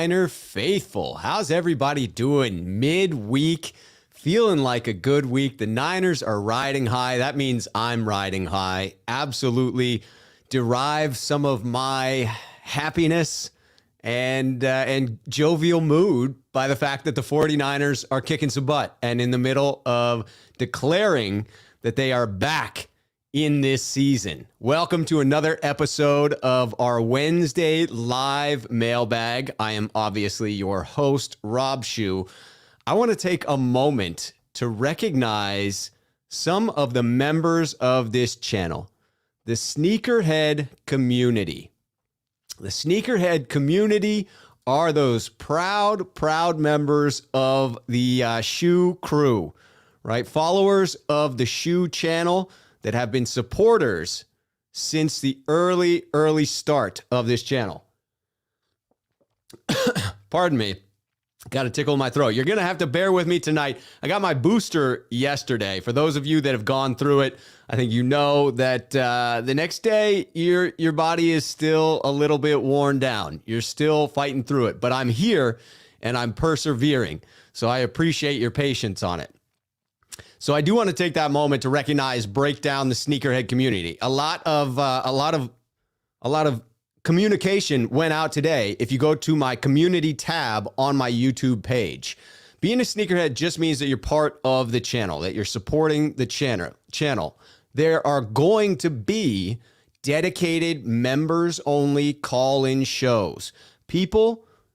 Niner faithful. How's everybody doing midweek? Feeling like a good week. The Niners are riding high. That means I'm riding high. Absolutely derive some of my happiness and jovial mood by the fact that the 49ers are kicking some butt and in the middle of declaring that they are back in this season. Welcome to another episode of our Wednesday live mailbag. I am obviously your host, Rob Schuh. I want to take a moment to recognize some of the members of this channel, the Sneakerhead community. The Sneakerhead community are those proud members of the Schuh crew, right? Followers of the Schuh channel that have been supporters since the early start of this channel. Pardon me. Got to tickle my throat. You're going to have to bear with me tonight. I got my booster yesterday. For those of you that have gone through it, I think you know that the next day, your body is still a little bit worn down. You're still fighting through it. But I'm here, and I'm persevering. So I appreciate your patience on it. So I do want to take that moment to break down the Sneakerhead community. A lot of communication went out today. If you go to my community tab on my YouTube page, being a Sneakerhead just means that you're part of the channel, that you're supporting the channel. There are going to be dedicated members-only call-in shows.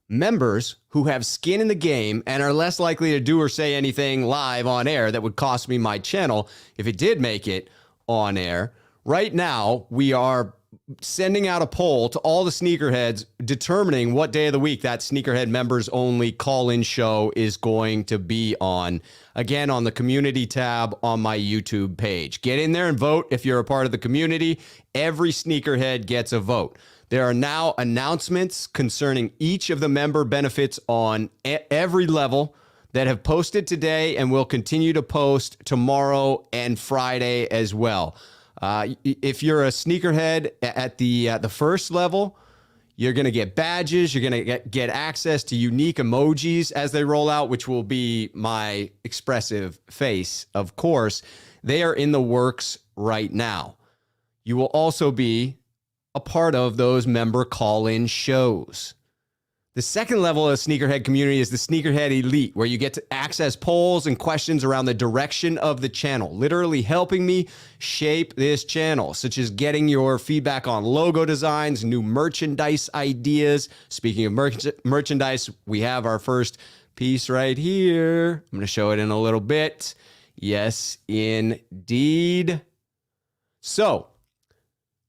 Members who have skin in the game and are less likely to do or say anything live on air that would cost me my channel if it did make it on air. Right now, we are sending out a poll to all the Sneakerheads determining what day of the week that Sneakerhead members only call-in show is going to be on. Again, on the community tab on my YouTube page. Get in there and vote if you're a part of the community. Every Sneakerhead gets a vote. There are now announcements concerning each of the member benefits on every level that have posted today and will continue to post tomorrow and Friday as well. If you're a Sneakerhead at the first level, you're going to get badges. You're going to get access to unique emojis as they roll out, which will be my expressive face, of course. They are in the works right now. You will also be a part of those member call-in shows. The second level of the Sneakerhead community is the Sneakerhead Elite, where you get to access polls and questions around the direction of the channel, literally helping me shape this channel, such as getting your feedback on logo designs, new merchandise ideas. Speaking of merchandise, we have our first piece right here. I'm going to show it in a little bit. Yes, indeed. So,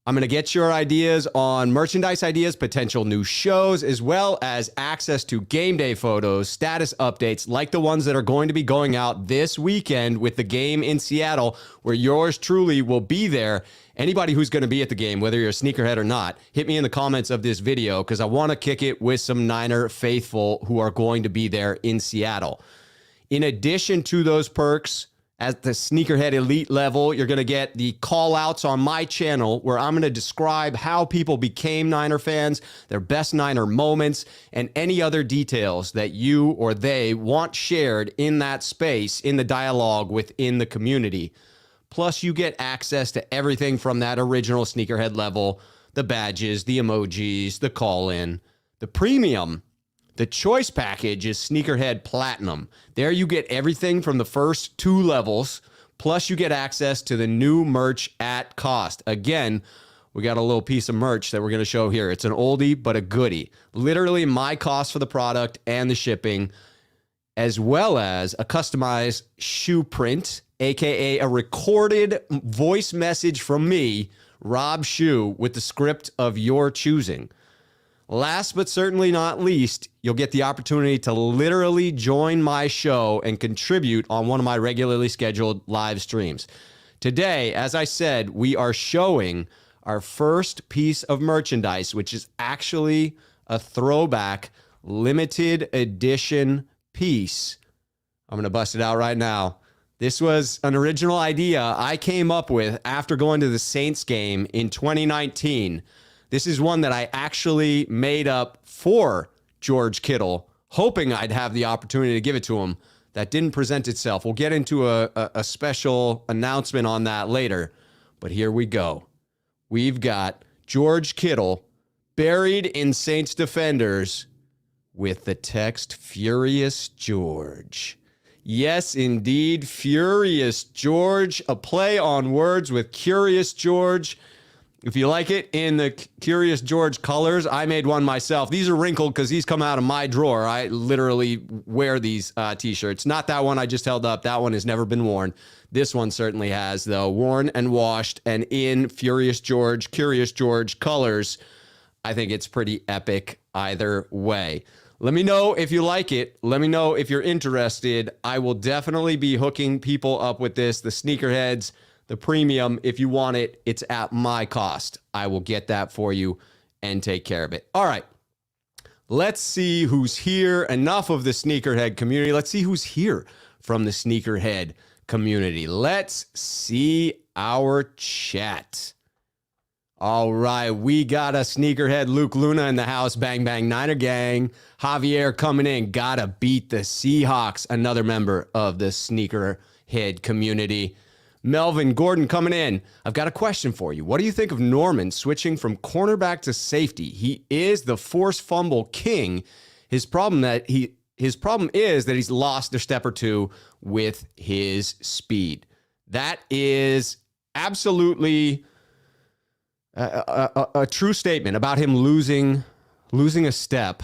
I'm going to get your ideas on merchandise ideas, potential new shows, as well as access to game day photos, status updates like the ones that are going to be going out this weekend with the game in Seattle, where yours truly will be there. Anybody who's going to be at the game, whether you're a Sneakerhead or not, hit me in the comments of this video because I want to kick it with some Niner faithful who are going to be there in Seattle. In addition to those perks, at the Sneakerhead Elite level, you're going to get the call outs on my channel where I'm going to describe how people became Niner fans, their best Niner moments, and any other details that you or they want shared in that space in the dialogue within the community. Plus, you get access to everything from that original Sneakerhead level, the badges, the emojis, the call-in, the premium. The choice package is Sneakerhead Platinum. There you get everything from the first two levels, plus you get access to the new merch at cost. Again, we got a little piece of merch that we're going to show here. It's an oldie, but a goodie. Literally my cost for the product and the shipping, as well as a customized shoe print, aka a recorded voice message from me, Rob Schuh, with the script of your choosing. Last but certainly not least, you'll get the opportunity to literally join my show and contribute on one of my regularly scheduled live streams. Today, as I said, we are showing our first piece of merchandise, which is actually a throwback limited edition piece. I'm going to bust it out right now. This was an original idea I came up with after going to the Saints game in 2019. This is one that I actually made up for George Kittle, hoping I'd have the opportunity to give it to him. That didn't present itself. We'll get into a special announcement on that later. But here we go. We've got George Kittle buried in Saints defenders with the text Furious George. Yes, indeed, Furious George. A play on words with Curious George. If you like it in the Curious George colors, I made one myself. These are wrinkled because these come out of my drawer. I literally wear these t-shirts. Not that one I just held up. That one has never been worn. This one certainly has, though. Worn and washed and in Furious George, Curious George colors. I think it's pretty epic either way. Let me know if you like it. Let me know if you're interested. I will definitely be hooking people up with this. The Sneakerheads, the premium, if you want it, it's at my cost. I will get that for you and take care of it. All right. Let's see who's here. Enough of the Sneakerhead community. Let's see who's here from the Sneakerhead community. Let's see our chat. All right. We got a Sneakerhead Luke Luna in the house. Bang, bang, Niner gang. Javier coming in. Gotta beat the Seahawks. Another member of the Sneakerhead community. Melvin Gordon coming in. I've got a question for you. What do you think of Norman switching from cornerback to safety? He is the forced fumble king. His problem is that he's lost a step or two with his speed. That is absolutely a true statement about him losing a step.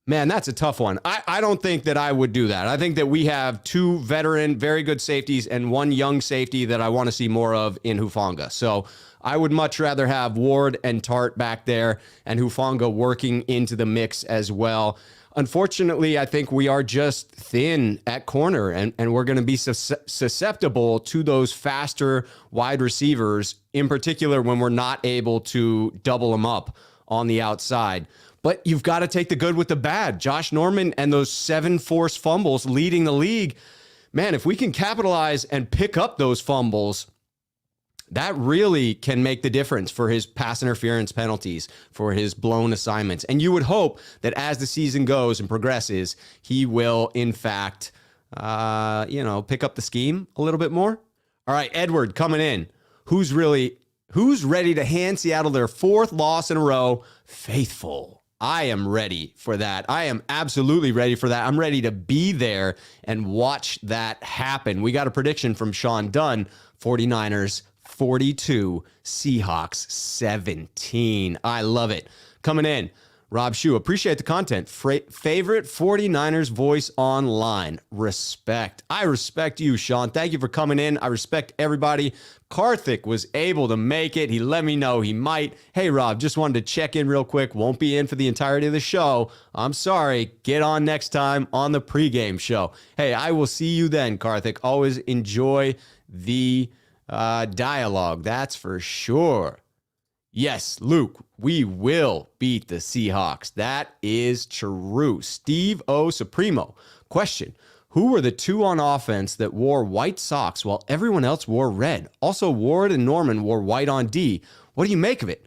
Man, that's a tough one. I don't think that I would do that. I think that we have two veteran, very good safeties and one young safety that I want to see more of in Hufanga. So I would much rather have Ward and Tart back there and Hufanga working into the mix as well. Unfortunately, I think we are just thin at corner, and we're going to be susceptible to those faster wide receivers, in particular when we're not able to double them up on the outside. But you've got to take the good with the bad. Josh Norman and those 7 forced fumbles leading the league. Man, if we can capitalize and pick up those fumbles, that really can make the difference for his pass interference penalties, for his blown assignments. And you would hope that as the season goes and progresses, he will, in fact, pick up the scheme a little bit more. All right, Edward coming in. Who's ready to hand Seattle their 4th loss in a row? Faithful. I am ready for that. I am absolutely ready for that. I'm ready to be there and watch that happen. We got a prediction from Sean Dunn, 49ers 42, Seahawks 17. I love it. Coming in, Rob Schuh, appreciate the content. Favorite 49ers voice online. Respect. I respect you, Sean. Thank you for coming in. I respect everybody. Karthik was able to make it. He let me know he might. Hey, Rob, just wanted to check in real quick. Won't be in for the entirety of the show. I'm sorry. Get on next time on the pregame show. Hey, I will see you then, Karthik. Always enjoy the dialogue. That's for sure. Yes, Luke, we will beat the Seahawks. That is true. Steve O. Supremo. Question. Who were the 2 on offense that wore white socks while everyone else wore red? Also, Ward and Norman wore white on D. What do you make of it?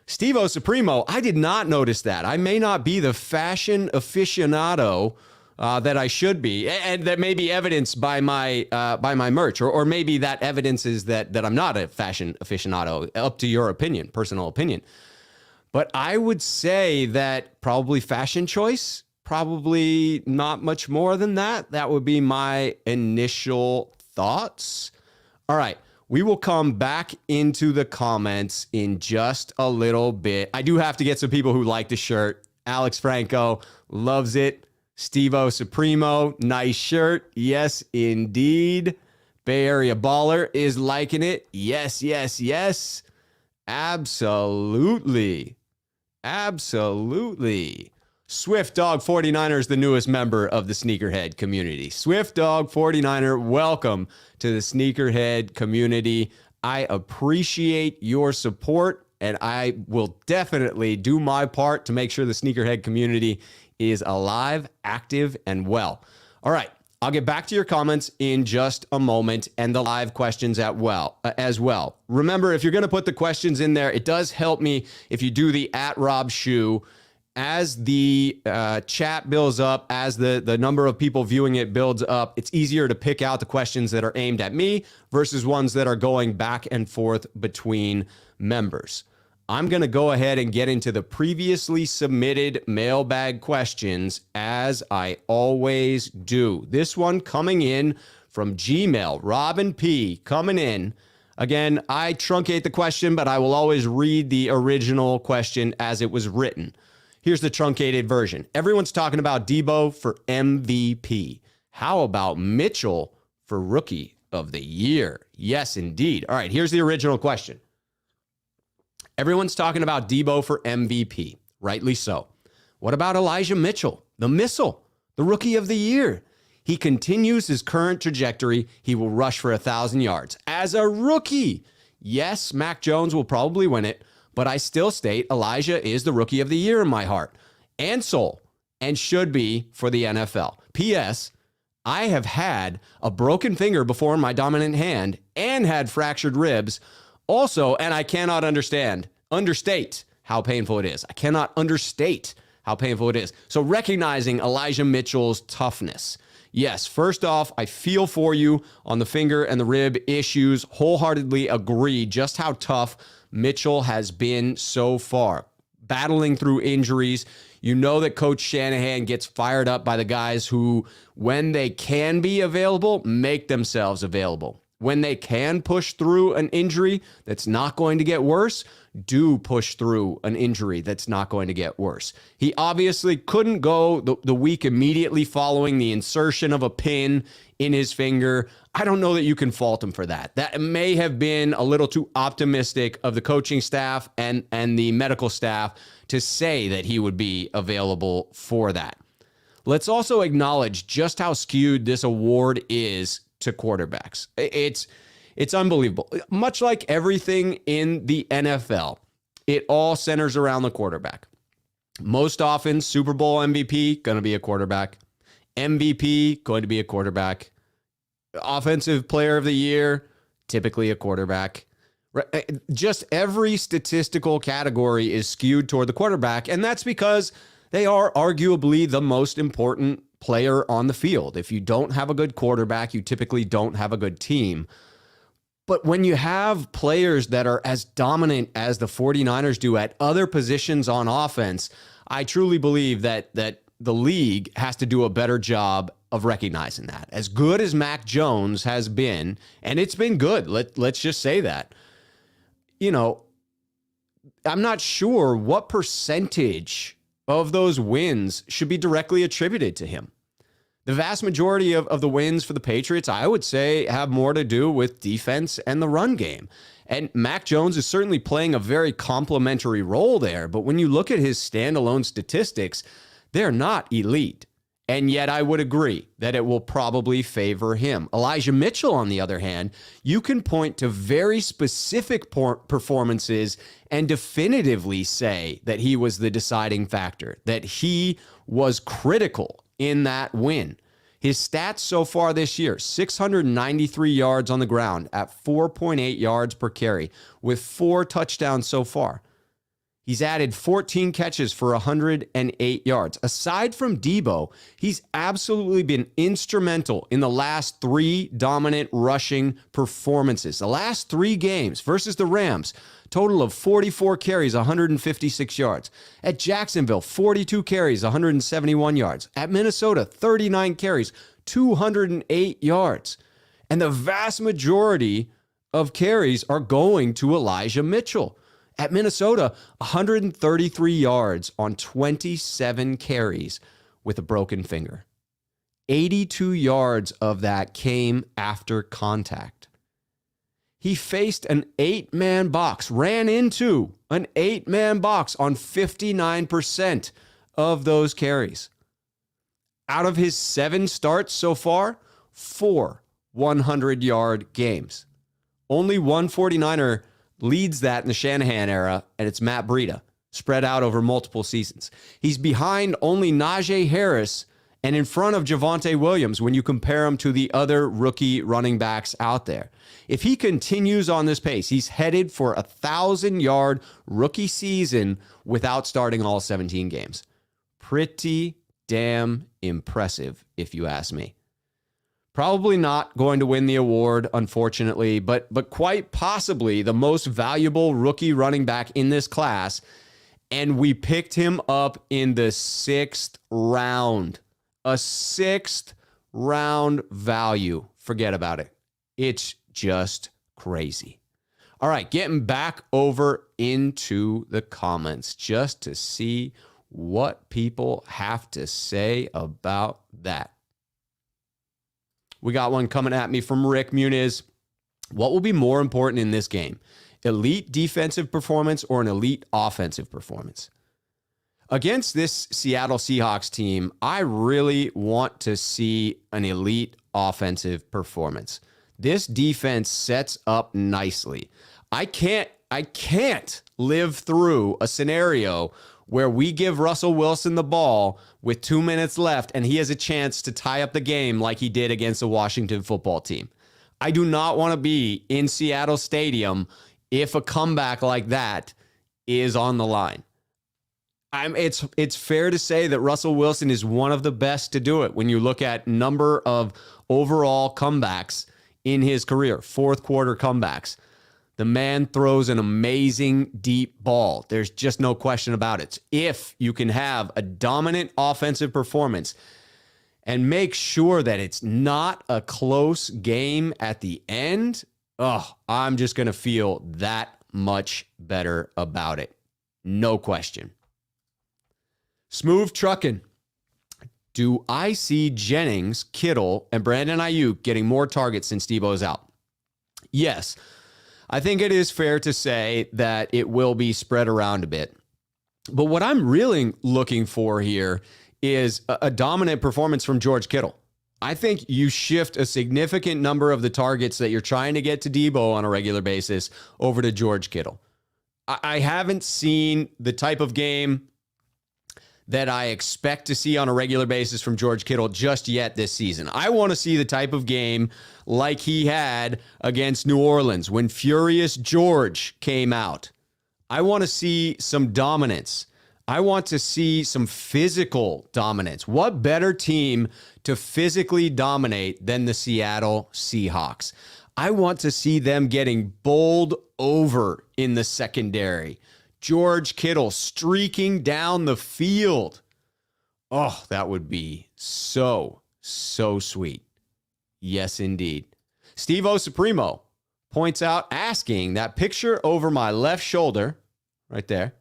Steve O. Supremo, I did not notice that. I may not be the fashion aficionado that I should be, and that may be evidenced by my merch, or maybe that evidence is that I'm not a fashion aficionado. Up to your opinion, personal opinion. But I would say that probably fashion choice, probably not much more than that. That would be my initial thoughts. All right, we will come back into the comments in just a little bit. I do have to get some people who like the shirt. Alex Franco loves it. Steve-O Supremo, nice shirt. Yes, indeed. Bay Area Baller is liking it. Yes, yes, yes. Absolutely. Absolutely. Swift Dog 49ers, the newest member of the Sneakerhead community. Swift Dog 49er, welcome to the Sneakerhead community. I appreciate your support, and I will definitely do my part to make sure the Sneakerhead community is alive, active, and well. All right, I'll get back to your comments in just a moment and the live questions as well. Remember, if you're going to put the questions in there, it does help me if you do the @RobSchuh as the chat builds up, as the number of people viewing it builds up, it's easier to pick out the questions that are aimed at me versus ones that are going back and forth between members. I'm going to go ahead and get into the previously submitted mailbag questions, as I always do. This one coming in from Gmail, Robin P. coming in. Again, I truncate the question, but I will always read the original question as it was written. Here's the truncated version. Everyone's talking about Debo for MVP. How about Mitchell for Rookie of the Year? Yes, indeed. All right, here's the original question. Everyone's talking about Debo for MVP. Rightly so. What about Elijah Mitchell, the missile, the Rookie of the Year? He continues his current trajectory. He will rush for 1,000 yards as a rookie. Yes, Mac Jones will probably win it, but I still state Elijah is the Rookie of the Year in my heart and soul, and should be for the NFL. P.S. I have had a broken finger before in my dominant hand and had fractured ribs also, and I cannot understate how painful it is. I cannot understate how painful it is. So recognizing Elijah Mitchell's toughness. Yes, first off, I feel for you on the finger and the rib issues. Wholeheartedly agree just how tough Mitchell has been so far. Battling through injuries. You know that Coach Shanahan gets fired up by the guys who, when they can be available, make themselves available. When they can push through an injury that's not going to get worse, do push through an injury that's not going to get worse. He obviously couldn't go the week immediately following the insertion of a pin in his finger. I don't know that you can fault him for that. That may have been a little too optimistic of the coaching staff and the medical staff to say that he would be available for that. Let's also acknowledge just how skewed this award is to quarterbacks. It's unbelievable. Much like everything in the NFL, it all centers around the quarterback. Most often, Super Bowl MVP, going to be a quarterback. MVP, going to be a quarterback. Offensive Player of the Year, typically a quarterback. Just every statistical category is skewed toward the quarterback, and that's because they are arguably the most important player on the field. If you don't have a good quarterback, you typically don't have a good team. But when you have players that are as dominant as the 49ers do at other positions on offense, I truly believe that the league has to do a better job of recognizing that. As good as Mac Jones has been, and it's been good, let's just say that, I'm not sure what percentage of those wins should be directly attributed to him. The vast majority of the wins for the Patriots, I would say, have more to do with defense and the run game. And Mac Jones is certainly playing a very complementary role there. But when you look at his standalone statistics, they're not elite. And yet I would agree that it will probably favor him. Elijah Mitchell, on the other hand, you can point to very specific performances and definitively say that he was the deciding factor, that he was critical in that win. His stats so far this year, 693 yards on the ground at 4.8 yards per carry with 4 touchdowns so far. He's added 14 catches for 108 yards. Aside from Debo, he's absolutely been instrumental in the last 3 dominant rushing performances. The last 3 games versus the Rams, total of 44 carries, 156 yards. At Jacksonville, 42 carries, 171 yards. At Minnesota, 39 carries, 208 yards. And the vast majority of carries are going to Elijah Mitchell. At Minnesota, 133 yards on 27 carries with a broken finger. 82 yards of that came after contact. He faced an 8-man box, ran into an 8-man box on 59% of those carries. Out of his 7 starts so far, 4 100-yard games. Only one 49er leads that in the Shanahan era, and it's Matt Breida, spread out over multiple seasons. He's behind only Najee Harris and in front of Javonte Williams when you compare him to the other rookie running backs out there. If he continues on this pace, he's headed for a 1,000-yard rookie season without starting all 17 games. Pretty damn impressive, if you ask me. Probably not going to win the award, unfortunately, but quite possibly the most valuable rookie running back in this class. And we picked him up in the 6th round. A 6th round value. Forget about it. It's just crazy. All right, getting back over into the comments just to see what people have to say about that. We got one coming at me from Rick Muniz. What will be more important in this game? Elite defensive performance or an elite offensive performance? Against this Seattle Seahawks team, I really want to see an elite offensive performance. This defense sets up nicely. I can't live through a scenario where we give Russell Wilson the ball with 2 minutes left and he has a chance to tie up the game like he did against the Washington football team. I do not want to be in Seattle Stadium if a comeback like that is on the line. It's fair to say that Russell Wilson is one of the best to do it when you look at number of overall comebacks in his career, fourth quarter comebacks. The man throws an amazing deep ball. There's just no question about it. If you can have a dominant offensive performance and make sure that it's not a close game at the end, I'm just going to feel that much better about it. No question. Smooth trucking. Do I see Jennings, Kittle, and Brandon Ayuk getting more targets since Debo's out? Yes. I think it is fair to say that it will be spread around a bit. But what I'm really looking for here is a dominant performance from George Kittle. I think you shift a significant number of the targets that you're trying to get to Debo on a regular basis over to George Kittle. I haven't seen the type of game that I expect to see on a regular basis from George Kittle just yet this season. I want to see the type of game like he had against New Orleans when Furious George came out. I want to see some dominance. I want to see some physical dominance. What better team to physically dominate than the Seattle Seahawks? I want to see them getting bowled over in the secondary. George Kittle streaking down the field. Oh, that would be so sweet. Yes, indeed. Steve O Supremo points out, asking, that picture over my left shoulder, right there,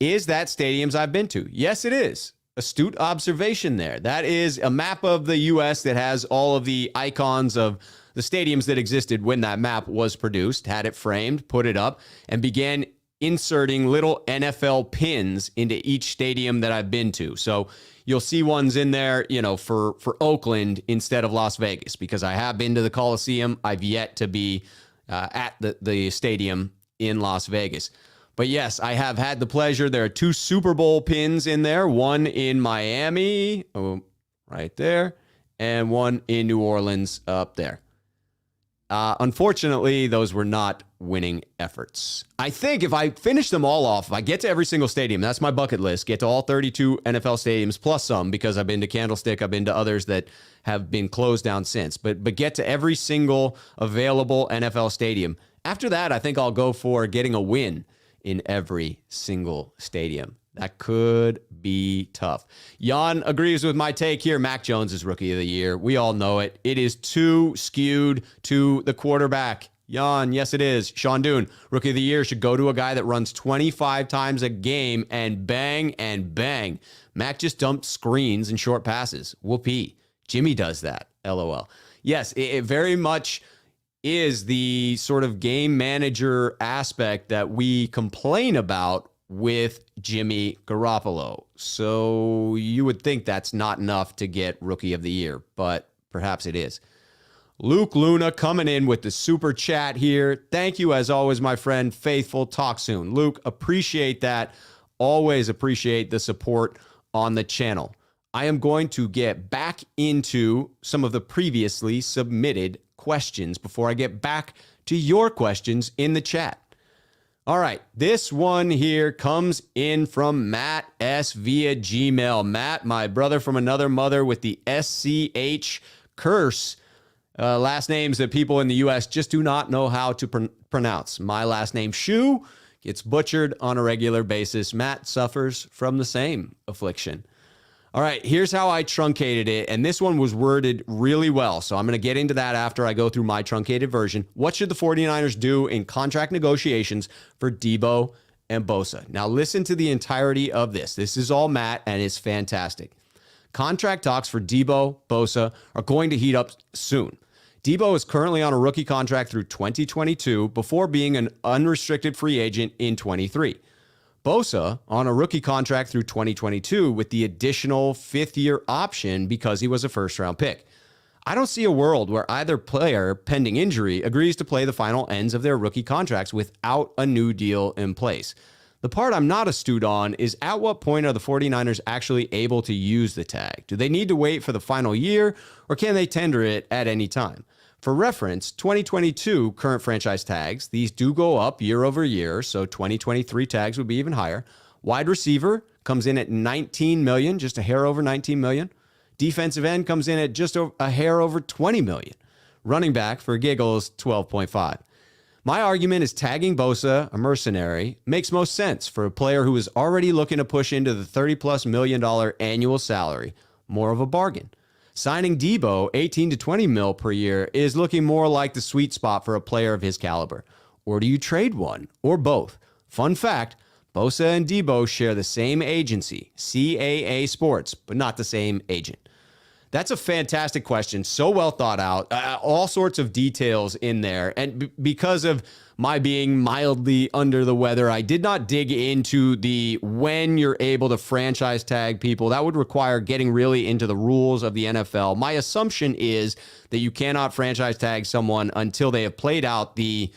is that stadiums I've been to? Yes, it is. Astute observation there. That is a map of the U.S. that has all of the icons of the stadiums that existed when that map was produced, had it framed, put it up, and began inserting little NFL pins into each stadium that I've been to. So you'll see ones in there, for Oakland instead of Las Vegas, because I have been to the Coliseum. I've yet to be at the stadium in Las Vegas. But yes, I have had the pleasure. There are 2 Super Bowl pins in there, one in Miami, right there, and one in New Orleans up there. Unfortunately, those were not winning efforts. I think if I finish them all off, if I get to every single stadium, that's my bucket list, get to all 32 NFL stadiums plus some, because I've been to Candlestick, I've been to others that have been closed down since, but get to every single available NFL stadium. After that, I think I'll go for getting a win in every single stadium. That could be tough. Jan agrees with my take here. Mac Jones is Rookie of the Year. We all know it. It is too skewed to the quarterback. Jan, yes, it is. Sean Doon, Rookie of the Year should go to a guy that runs 25 times a game and bang and bang. Mac just dumps screens and short passes. Whoopee. Jimmy does that. LOL. Yes, it very much is the sort of game manager aspect that we complain about with Jimmy Garoppolo. So you would think that's not enough to get Rookie of the Year, but perhaps it is. Luke Luna coming in with the super chat here. Thank you, as always, my friend. Faithful. Talk soon. Luke, appreciate that. Always appreciate the support on the channel. I am going to get back into some of the previously submitted questions before I get back to your questions in the chat. All right, this one here comes in from Matt S. via Gmail. Matt, my brother from another mother with the SCH curse. Last names that people in the U.S. just do not know how to pronounce. My last name, Schuh, gets butchered on a regular basis. Matt suffers from the same affliction. All right, here's how I truncated it, and this one was worded really well, so I'm going to get into that after I go through my truncated version. What should the 49ers do in contract negotiations for Debo and Bosa? Now, listen to the entirety of this. This is all Matt, and it's fantastic. Contract talks for Debo, Bosa are going to heat up soon. Debo is currently on a rookie contract through 2022 before being an unrestricted free agent in 23. Bosa on a rookie contract through 2022 with the additional fifth-year option because he was a first-round pick. I don't see a world where either player, pending injury, agrees to play the final ends of their rookie contracts without a new deal in place. The part I'm not astute on is at what point are the 49ers actually able to use the tag? Do they need to wait for the final year, or can they tender it at any time? For reference, 2022 current franchise tags, these do go up year over year, so 2023 tags would be even higher. Wide receiver comes in at $19 million, just a hair over $19 million. Defensive end comes in at just a hair over $20 million. Running back, for giggles, $12.5. My argument is tagging Bosa, a mercenary, makes most sense for a player who is already looking to push into the $30+ million annual salary, more of a bargain. Signing Debo, 18 to 20 mil per year, is looking more like the sweet spot for a player of his caliber. Or do you trade one, or both? Fun fact, Bosa and Debo share the same agency, CAA Sports, but not the same agent. That's a fantastic question. So well thought out. All sorts of details in there. And because of my being mildly under the weather, I did not dig into the when you're able to franchise tag people. That would require getting really into the rules of the NFL. My assumption is that you cannot franchise tag someone until they have played out the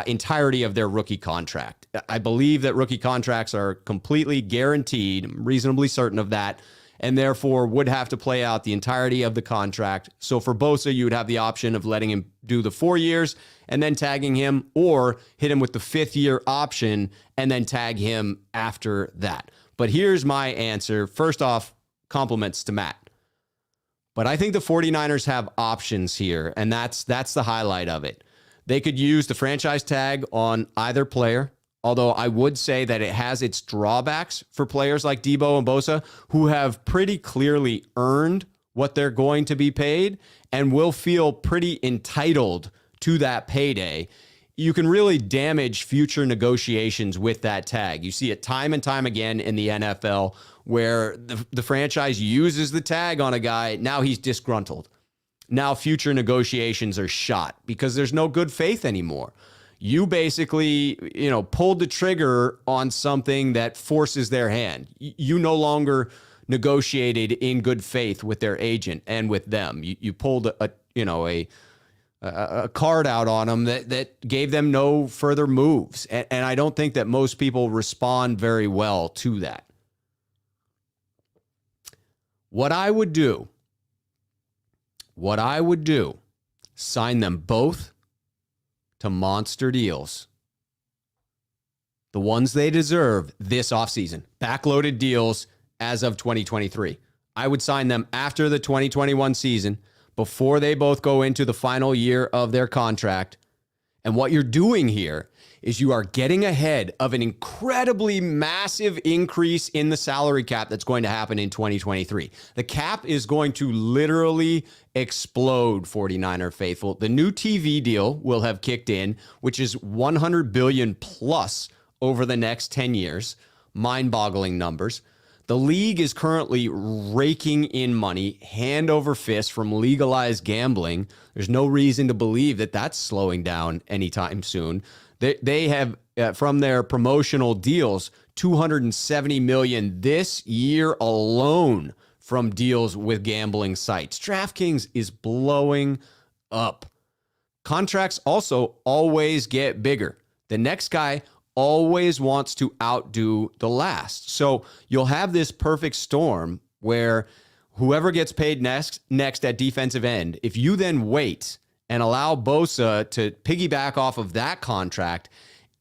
entirety of their rookie contract. I believe that rookie contracts are completely guaranteed. I'm reasonably certain of that, and therefore would have to play out the entirety of the contract. So for Bosa, you would have the option of letting him do the 4 years and then tagging him, or hit him with the fifth-year option and then tag him after that. But here's my answer. First off, compliments to Matt. But I think the 49ers have options here, and that's the highlight of it. They could use the franchise tag on either player, although I would say that it has its drawbacks for players like Debo and Bosa, who have pretty clearly earned what they're going to be paid and will feel pretty entitled to that payday. You can really damage future negotiations with that tag. You see it time and time again in the NFL where the franchise uses the tag on a guy. Now he's disgruntled. Now future negotiations are shot because there's no good faith anymore. You basically, pulled the trigger on something that forces their hand. You no longer negotiated in good faith with their agent and with them. You pulled a card out on them that gave them no further moves. And I don't think that most people respond very well to that. What I would do, sign them both to monster deals. The ones they deserve this offseason. Backloaded deals as of 2023. I would sign them after the 2021 season, before they both go into the final year of their contract. And what you're doing here is you are getting ahead of an incredibly massive increase in the salary cap that's going to happen in 2023. The cap is going to literally explode, 49er faithful. The new TV deal will have kicked in, which is $100 billion plus over the next 10 years. Mind-boggling numbers. The league is currently raking in money, hand over fist, from legalized gambling. There's no reason to believe that that's slowing down anytime soon. They have, from their promotional deals, $270 million this year alone from deals with gambling sites. DraftKings is blowing up. Contracts also always get bigger. The next guy always wants to outdo the last. So you'll have this perfect storm where whoever gets paid next at defensive end, if you then wait and allow Bosa to piggyback off of that contract,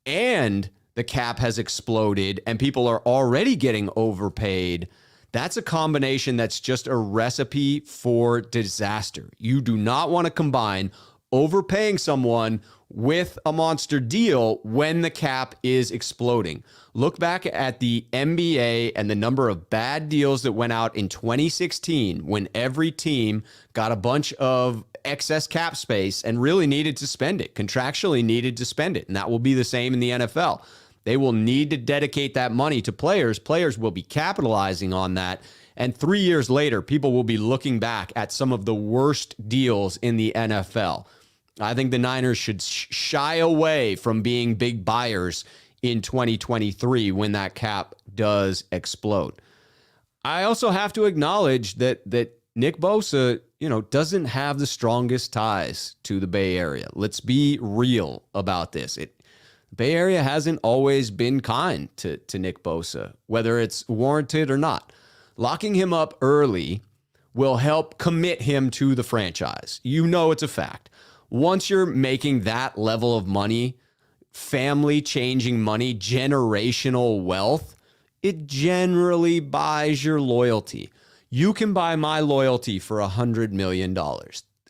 and the cap has exploded and people are already getting overpaid, that's a combination that's just a recipe for disaster. You do not want to combine overpaying someone with a monster deal when the cap is exploding. Look back at the NBA and the number of bad deals that went out in 2016 when every team got a bunch of excess cap space and really needed to spend it, contractually needed to spend it. And that will be the same in the NFL. They will need to dedicate that money to players. Players will be capitalizing on that. And 3 years later, people will be looking back at some of the worst deals in the NFL. I think the Niners should shy away from being big buyers in 2023 when that cap does explode. I also have to acknowledge that Nick Bosa, doesn't have the strongest ties to the Bay Area. Let's be real about this. The Bay Area hasn't always been kind to Nick Bosa, whether it's warranted or not. Locking him up early will help commit him to the franchise. It's a fact. Once you're making that level of money, family-changing money, generational wealth, it generally buys your loyalty. You can buy my loyalty for $100 million.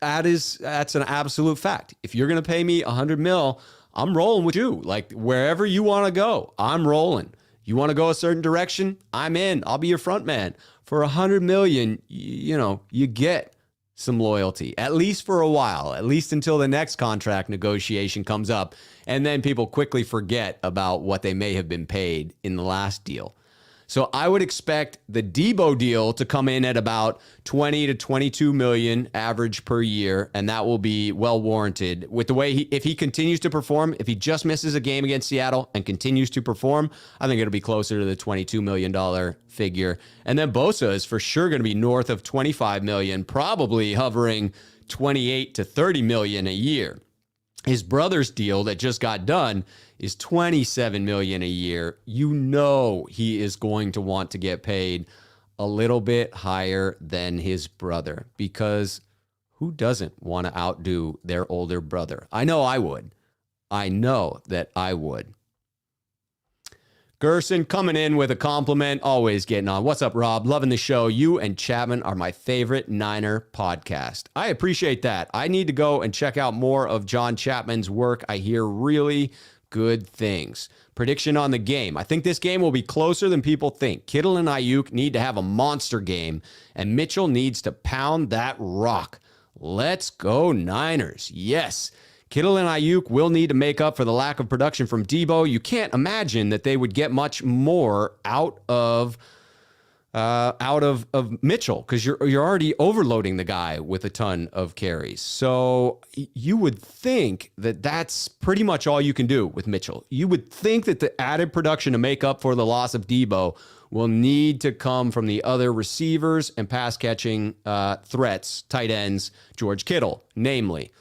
That's an absolute fact. If you're going to pay me $100 million, I'm rolling with you. Like, wherever you want to go, I'm rolling. You want to go a certain direction? I'm in. I'll be your front man. For $100 million, you get some loyalty, at least for a while, at least until the next contract negotiation comes up. And then people quickly forget about what they may have been paid in the last deal. So I would expect the Debo deal to come in at about 20 to 22 million average per year, and that will be well warranted. With the way if he continues to perform, if he just misses a game against Seattle and continues to perform, I think it'll be closer to the $22 million figure. And then Bosa is for sure going to be north of 25 million, probably hovering 28 to 30 million a year. His brother's deal that just got done is $27 million a year. He is going to want to get paid a little bit higher than his brother, because who doesn't want to outdo their older brother? I know I would. I know that I would. Gerson coming in with a compliment, always getting on. What's up, Rob? Loving the show. You and Chapman are my favorite Niner podcast. I appreciate that. I need to go and check out more of John Chapman's work. I hear really good things. Prediction on the game. I think this game will be closer than people think. Kittle and Ayuk need to have a monster game, and Mitchell needs to pound that rock. Let's go Niners. Yes. Kittle and Ayuk will need to make up for the lack of production from Debo. You can't imagine that they would get much more out of Mitchell, because you're already overloading the guy with a ton of carries. So you would think that that's pretty much all you can do with Mitchell. You would think that the added production to make up for the loss of Debo will need to come from the other receivers and pass catching threats, tight ends, George Kittle, namely.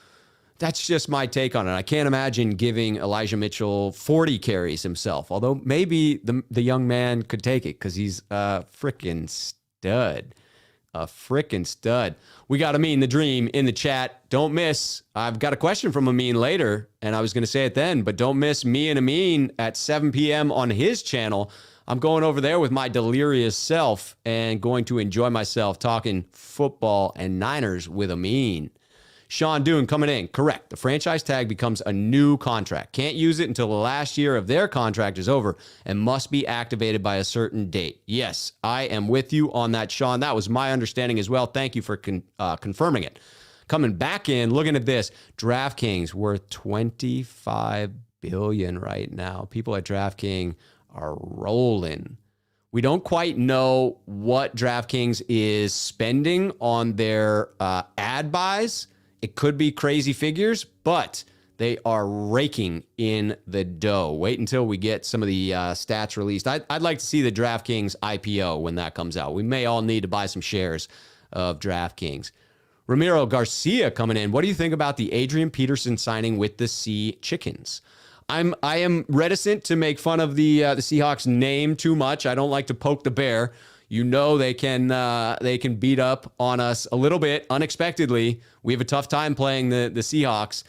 That's just my take on it. I can't imagine giving Elijah Mitchell 40 carries himself, although maybe the young man could take it because he's a freaking stud. A freaking stud. We got Amin the Dream in the chat. Don't miss. I've got a question from Amin later, and I was going to say it then, but don't miss me and Amin at 7 p.m. on his channel. I'm going over there with my delirious self and going to enjoy myself talking football and Niners with Amin. Sean Doon coming in. Correct. The franchise tag becomes a new contract. Can't use it until the last year of their contract is over and must be activated by a certain date. Yes, I am with you on that, Sean. That was my understanding as well. Thank you for confirming it. Coming back in, looking at this, DraftKings worth $25 billion right now. People at DraftKings are rolling. We don't quite know what DraftKings is spending on their ad buys. It could be crazy figures, but they are raking in the dough. Wait until we get some of the stats released. I'd like to see the DraftKings IPO when that comes out. We may all need to buy some shares of DraftKings. Ramiro Garcia coming in. What do you think about the Adrian Peterson signing with the Sea Chickens? I am reticent to make fun of the Seahawks name too much. I don't like to poke the bear. You know they can beat up on us a little bit unexpectedly. We have a tough time playing the Seahawks.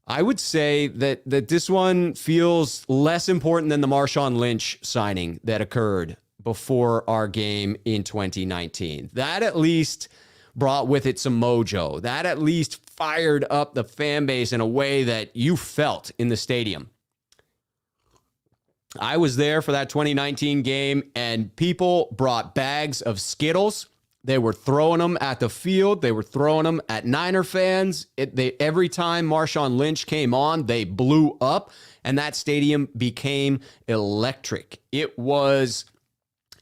I would say that this one feels less important than the Marshawn Lynch signing that occurred before our game in 2019. That at least brought with it some mojo. That at least fired up the fan base in a way that you felt in the stadium. I was there for that 2019 game, and people brought bags of Skittles. They were throwing them at the field. They were throwing them at Niner fans. Every time Marshawn Lynch came on, they blew up, and that stadium became electric. It was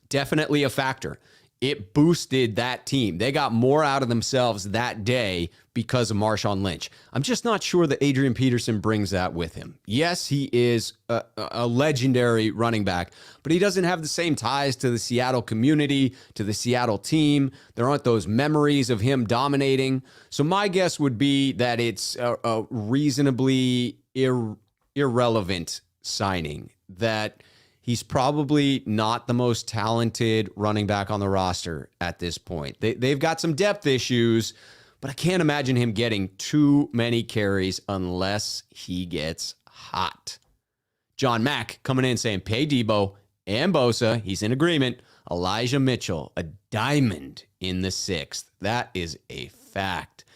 definitely a factor. It boosted that team. They got more out of themselves that day because of Marshawn Lynch. I'm just not sure that Adrian Peterson brings that with him. Yes, he is a legendary running back, but he doesn't have the same ties to the Seattle community, to the Seattle team. There aren't those memories of him dominating. So my guess would be that it's a reasonably irrelevant signing, that he's probably not the most talented running back on the roster at this point. They've got some depth issues, but I can't imagine him getting too many carries unless he gets hot. John Mack coming in saying, pay Debo and Bosa. He's in agreement. Elijah Mitchell, a diamond in the 6th. That is a fact.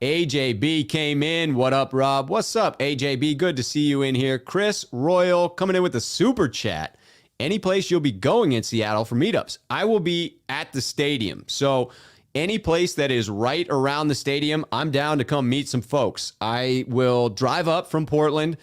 AJB came in. What up, Rob? What's up, AJB? Good to see you in here. Chris Royal coming in with a super chat. Any place you'll be going in Seattle for meetups? I will be at the stadium. So any place that is right around the stadium, I'm down to come meet some folks. I will drive up from Portland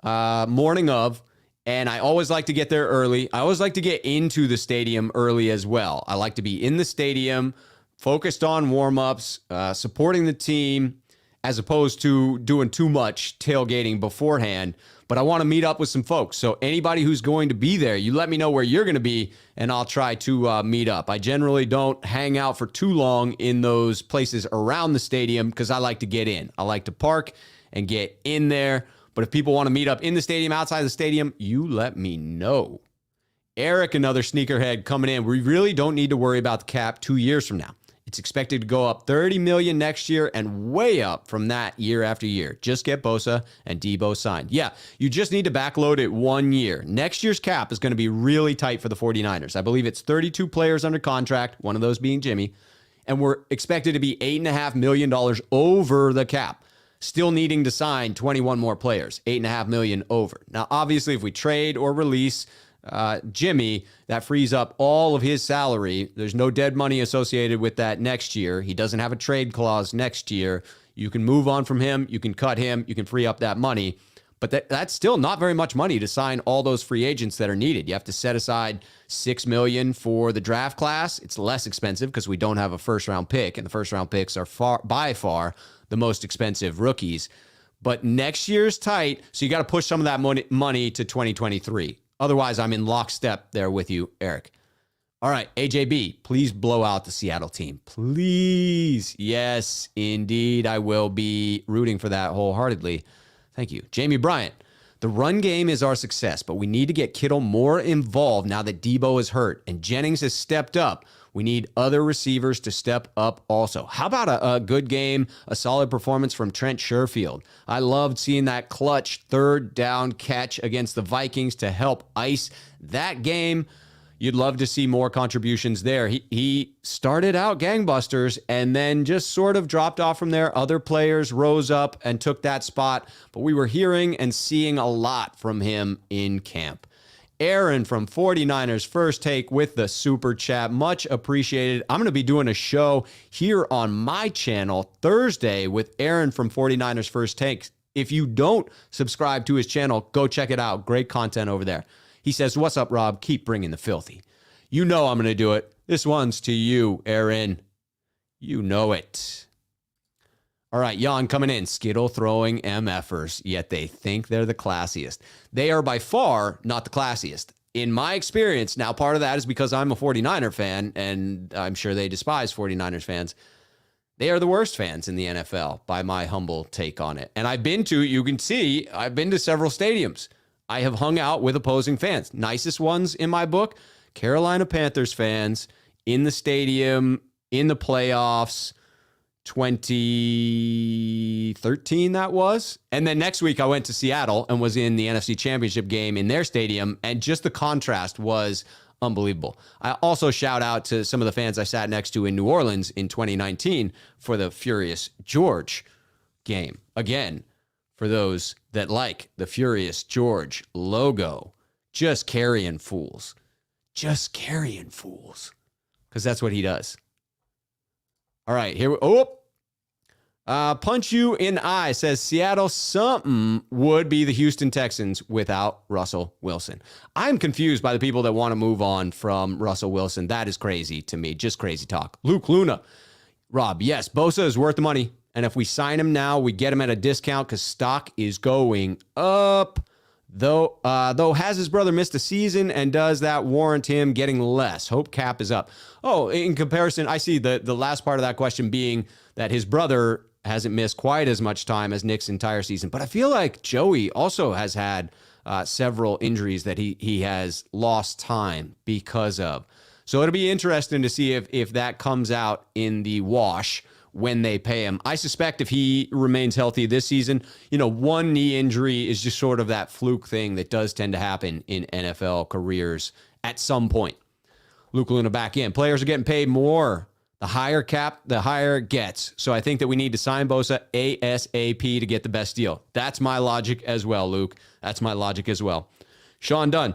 morning of, and I always like to get there early. I always like to get into the stadium early as well. I like to be in the stadium, focused on warm-ups, supporting the team, as opposed to doing too much tailgating beforehand. But I want to meet up with some folks. So anybody who's going to be there, you let me know where you're going to be, and I'll try to meet up. I generally don't hang out for too long in those places around the stadium because I like to get in. I like to park and get in there. But if people want to meet up in the stadium, outside the stadium, you let me know. Eric, another sneakerhead coming in. We really don't need to worry about the cap 2 years from now. It's expected to go up $30 million next year and way up from that year after year. Just get Bosa and Debo signed. Yeah, you just need to backload it 1 year. Next year's cap is going to be really tight for the 49ers. I believe it's 32 players under contract, one of those being Jimmy, and we're expected to be $8.5 million over the cap. Still needing to sign 21 more players, $8.5 million over. Now, obviously, if we trade or release Jimmy, that frees up all of his salary. There's no dead money associated with that next year. He doesn't have a trade clause next year. You can move on from him. You can cut him. You can free up that money. But that's still not very much money to sign all those free agents that are needed. You have to set aside $6 million for the draft class. It's less expensive because we don't have a first-round pick, and the first-round picks are by far the most expensive rookies. But next year's tight, so you got to push some of that money to 2023. Otherwise, I'm in lockstep there with you, Eric. All right, AJB, please blow out the Seattle team. Please. Yes, indeed. I will be rooting for that wholeheartedly. Thank you. Jamie Bryant, the run game is our success, but we need to get Kittle more involved now that Debo is hurt and Jennings has stepped up. We need other receivers to step up also. How about a good game, a solid performance from Trent Sherfield? I loved seeing that clutch third down catch against the Vikings to help ice that game. You'd love to see more contributions there. He started out gangbusters and then just sort of dropped off from there. Other players rose up and took that spot, but we were hearing and seeing a lot from him in camp. Aaron from 49ers First Take with the super chat. Much appreciated. I'm going to be doing a show here on my channel Thursday with Aaron from 49ers First Take. If you don't subscribe to his channel, go check it out. Great content over there. He says, what's up, Rob? Keep bringing the filthy. You know I'm going to do it. This one's to you, Aaron. You know it. All right, Jan coming in. Skittle throwing MFers, yet they think they're the classiest. They are by far not the classiest. In my experience, now part of that is because I'm a 49er fan, and I'm sure they despise 49ers fans. They are the worst fans in the NFL, by my humble take on it. And I've been to several stadiums. I have hung out with opposing fans. Nicest ones in my book, Carolina Panthers fans in the stadium in the playoffs, 2013 that was. And then next week I went to Seattle and was in the NFC Championship game in their stadium, and just the contrast was unbelievable. I also shout out to some of the fans I sat next to in New Orleans in 2019 for the Furious George game. Again, for those that like the Furious George logo, just carrying fools. Just carrying fools. Because that's what he does. All right, here we Punch You in Eye says Seattle something would be the Houston Texans without Russell Wilson. I'm confused by the people that want to move on from Russell Wilson. That is crazy to me. Just crazy talk. Luke Luna. Rob, yes, Bosa is worth the money. And if we sign him now, we get him at a discount because stock is going up. Though has his brother missed a season, and does that warrant him getting less? Hope cap is up. Oh, in comparison, I see the last part of that question being that his brother hasn't missed quite as much time as Nick's entire season. But I feel like Joey also has had several injuries that he has lost time because of. So it'll be interesting to see if that comes out in the wash when they pay him. I suspect if he remains healthy this season, one knee injury is just sort of that fluke thing that does tend to happen in NFL careers at some point. Luke Luna back in. Players are getting paid more. The higher cap, the higher it gets. So I think that we need to sign Bosa ASAP to get the best deal. That's my logic as well, Luke. That's my logic as well. Sean Dunn.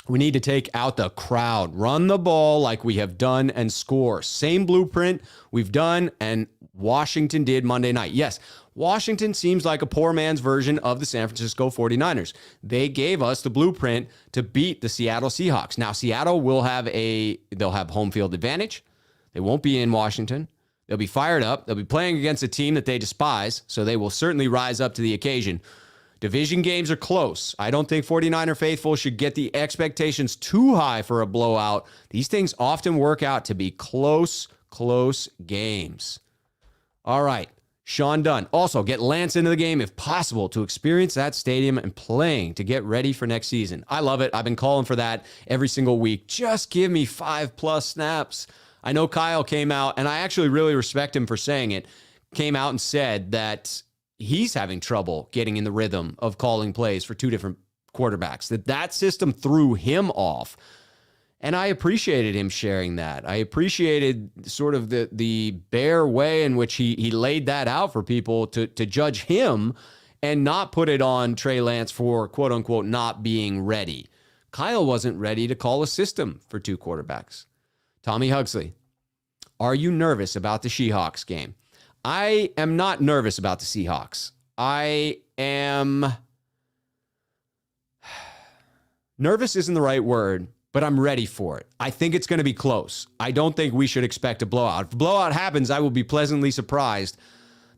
We need to take out the crowd, run the ball like we have done, and score. Same blueprint we've done and Washington did Monday night. Yes, Washington seems like a poor man's version of the San Francisco 49ers. They gave us the blueprint to beat the Seattle Seahawks. Now, Seattle they'll have home field advantage. They won't be in Washington. They'll be fired up. They'll be playing against a team that they despise, so they will certainly rise up to the occasion. Division games are close. I don't think 49er faithful should get the expectations too high for a blowout. These things often work out to be close games. All right, Sean Dunn. Also, get Lance into the game if possible to experience that stadium and playing to get ready for next season. I love it. I've been calling for that every single week. Just give me 5+ snaps. I know Kyle came out, and I actually really respect him for saying it, came out and said that he's having trouble getting in the rhythm of calling plays for two different quarterbacks, that system threw him off. And I appreciated him sharing that. I appreciated sort of the bare way in which he laid that out for people to judge him and not put it on Trey Lance for quote unquote not being ready. Kyle wasn't ready to call a system for two quarterbacks. Tommy Huxley, are you nervous about the Seahawks game? I am not nervous about the Seahawks. I am nervous isn't the right word, but I'm ready for it. I think it's going to be close. I don't think we should expect a blowout. If a blowout happens, I will be pleasantly surprised.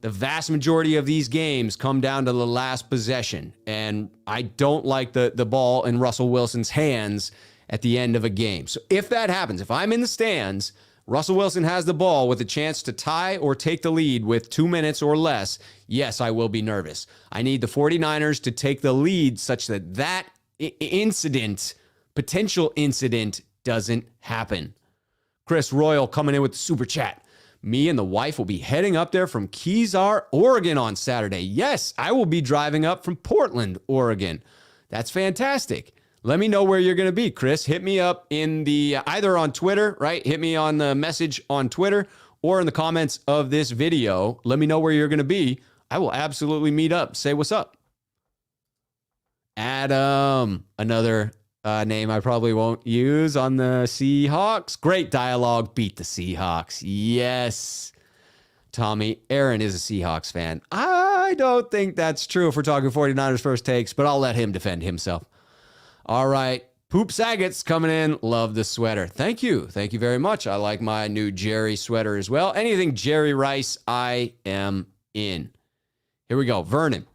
The vast majority of these games come down to the last possession, and I don't like the ball in Russell Wilson's hands at the end of a game. So if that happens, if I'm in the stands, Russell Wilson has the ball with a chance to tie or take the lead with 2 minutes or less, yes, I will be nervous. I need the 49ers to take the lead such that potential incident doesn't happen. Chris Royal coming in with the super chat. Me and the wife will be heading up there from Kezar, Oregon on Saturday. Yes, I will be driving up from Portland, Oregon. That's fantastic. Let me know where you're going to be, Chris. Hit me up in the either on Twitter, right? Hit me on the message on Twitter or in the comments of this video. Let me know where you're going to be. I will absolutely meet up. Say what's up. Adam, another name I probably won't use on the Seahawks. Great dialogue. Beat the Seahawks. Yes. Tommy, Aaron is a Seahawks fan. I don't think that's true if we're talking 49ers first takes, but I'll let him defend himself. All right. Poop Saget's coming in. Love the sweater. Thank you. Thank you very much. I like my new Jerry sweater as well. Anything Jerry Rice, I am in. Here we go. Vernon.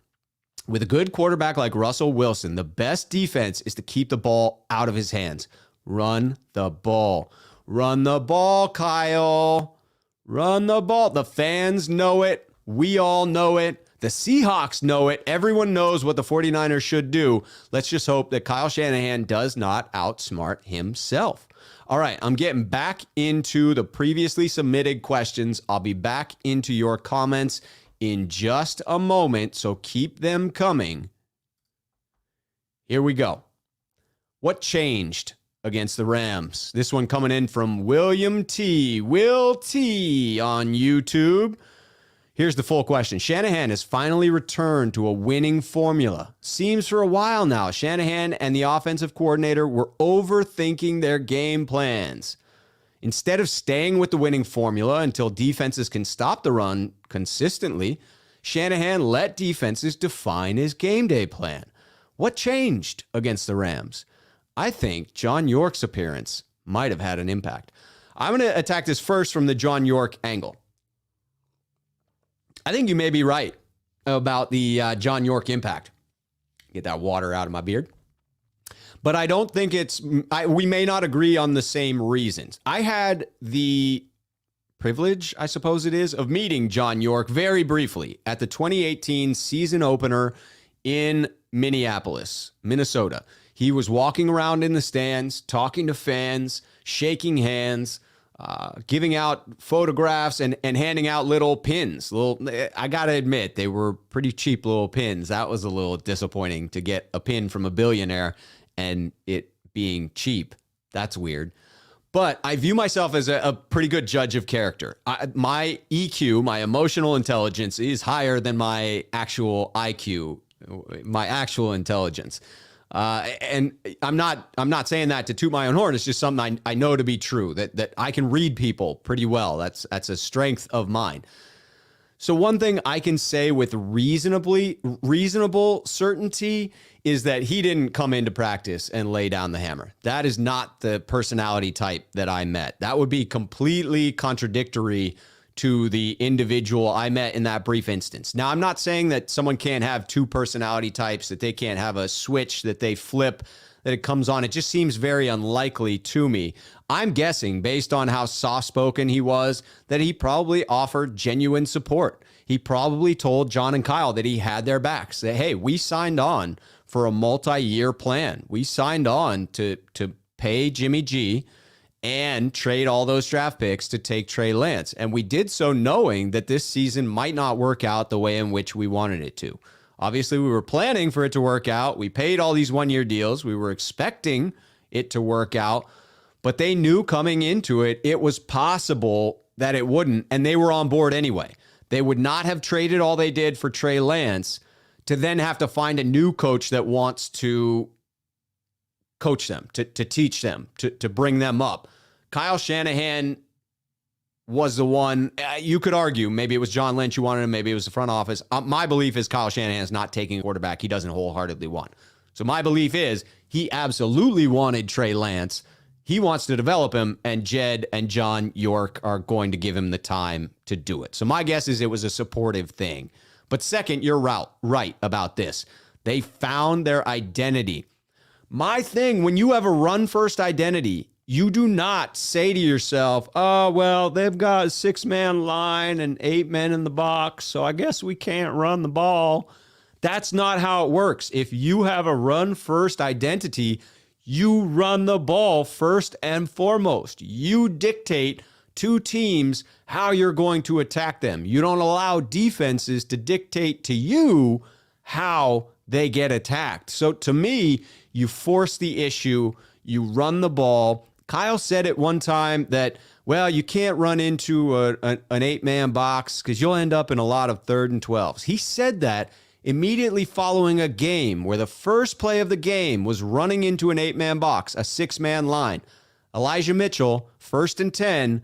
With a good quarterback like Russell Wilson, the best defense is to keep the ball out of his hands. Run the ball. Run the ball, Kyle. Run the ball. The fans know it. We all know it. The Seahawks know it. Everyone knows what the 49ers should do. Let's just hope that Kyle Shanahan does not outsmart himself. All right, I'm getting back into the previously submitted questions. I'll be back into your comments in just a moment, so keep them coming. Here we go. What changed against the Rams? This one coming in from William T. Will T on YouTube. Here's the full question. Shanahan has finally returned to a winning formula. Seems for a while now, Shanahan and the offensive coordinator were overthinking their game plans. Instead of staying with the winning formula until defenses can stop the run consistently, Shanahan let defenses define his game day plan. What changed against the Rams? I think John York's appearance might have had an impact. I'm going to attack this first from the John York angle. I think you may be right about the John York impact. Get that water out of my beard. But I don't think we may not agree on the same reasons. I had the privilege, I suppose it is, of meeting John York very briefly at the 2018 season opener in Minneapolis, Minnesota. He was walking around in the stands, talking to fans, shaking hands, giving out photographs and handing out little pins. I got to admit, they were pretty cheap little pins. That was a little disappointing to get a pin from a billionaire and it being cheap. That's weird. But I view myself as a pretty good judge of character. My EQ, my emotional intelligence, is higher than my actual IQ, my actual intelligence. And I'm not saying that to toot my own horn. It's just something I know to be true, that I can read people pretty well. That's a strength of mine. So one thing I can say with reasonable certainty is that he didn't come into practice and lay down the hammer. That is not the personality type that I met. That would be completely contradictory to the individual I met in that brief instance. Now, I'm not saying that someone can't have two personality types, that they can't have a switch that they flip, that it comes on. It just seems very unlikely to me. I'm guessing, based on how soft-spoken he was, that he probably offered genuine support. He probably told John and Kyle that he had their backs, that, hey, we signed on for a multi-year plan. We signed on to pay Jimmy G and trade all those draft picks to take Trey Lance. And we did so knowing that this season might not work out the way in which we wanted it to. Obviously, we were planning for it to work out. We paid all these one-year deals. We were expecting it to work out. But they knew coming into it, it was possible that it wouldn't, and they were on board anyway. They would not have traded all they did for Trey Lance to then have to find a new coach that wants to coach them, to teach them, to bring them up. Kyle Shanahan was the one. You could argue maybe it was John Lynch who wanted him, maybe it was the front office. My belief is Kyle Shanahan is not taking a quarterback he doesn't wholeheartedly want. So my belief is he absolutely wanted Trey Lance. He wants to develop him, and Jed and John York are going to give him the time to do it. So my guess is it was a supportive thing. But second, you're right about this. They found their identity. My thing, when you have a run-first identity, you do not say to yourself, oh, well, they've got a 6-man line and 8 men in the box, so I guess we can't run the ball. That's not how it works. If you have a run-first identity, you run the ball first and foremost. You dictate to teams how you're going to attack them. You don't allow defenses to dictate to you how they get attacked. So to me, you force the issue, you run the ball. Kyle said at one time that, well, you can't run into an 8-man box because you'll end up in a lot of 3rd and 12s. He said that immediately following a game where the first play of the game was running into an 8-man box, a 6-man line. Elijah Mitchell, 1st and 10,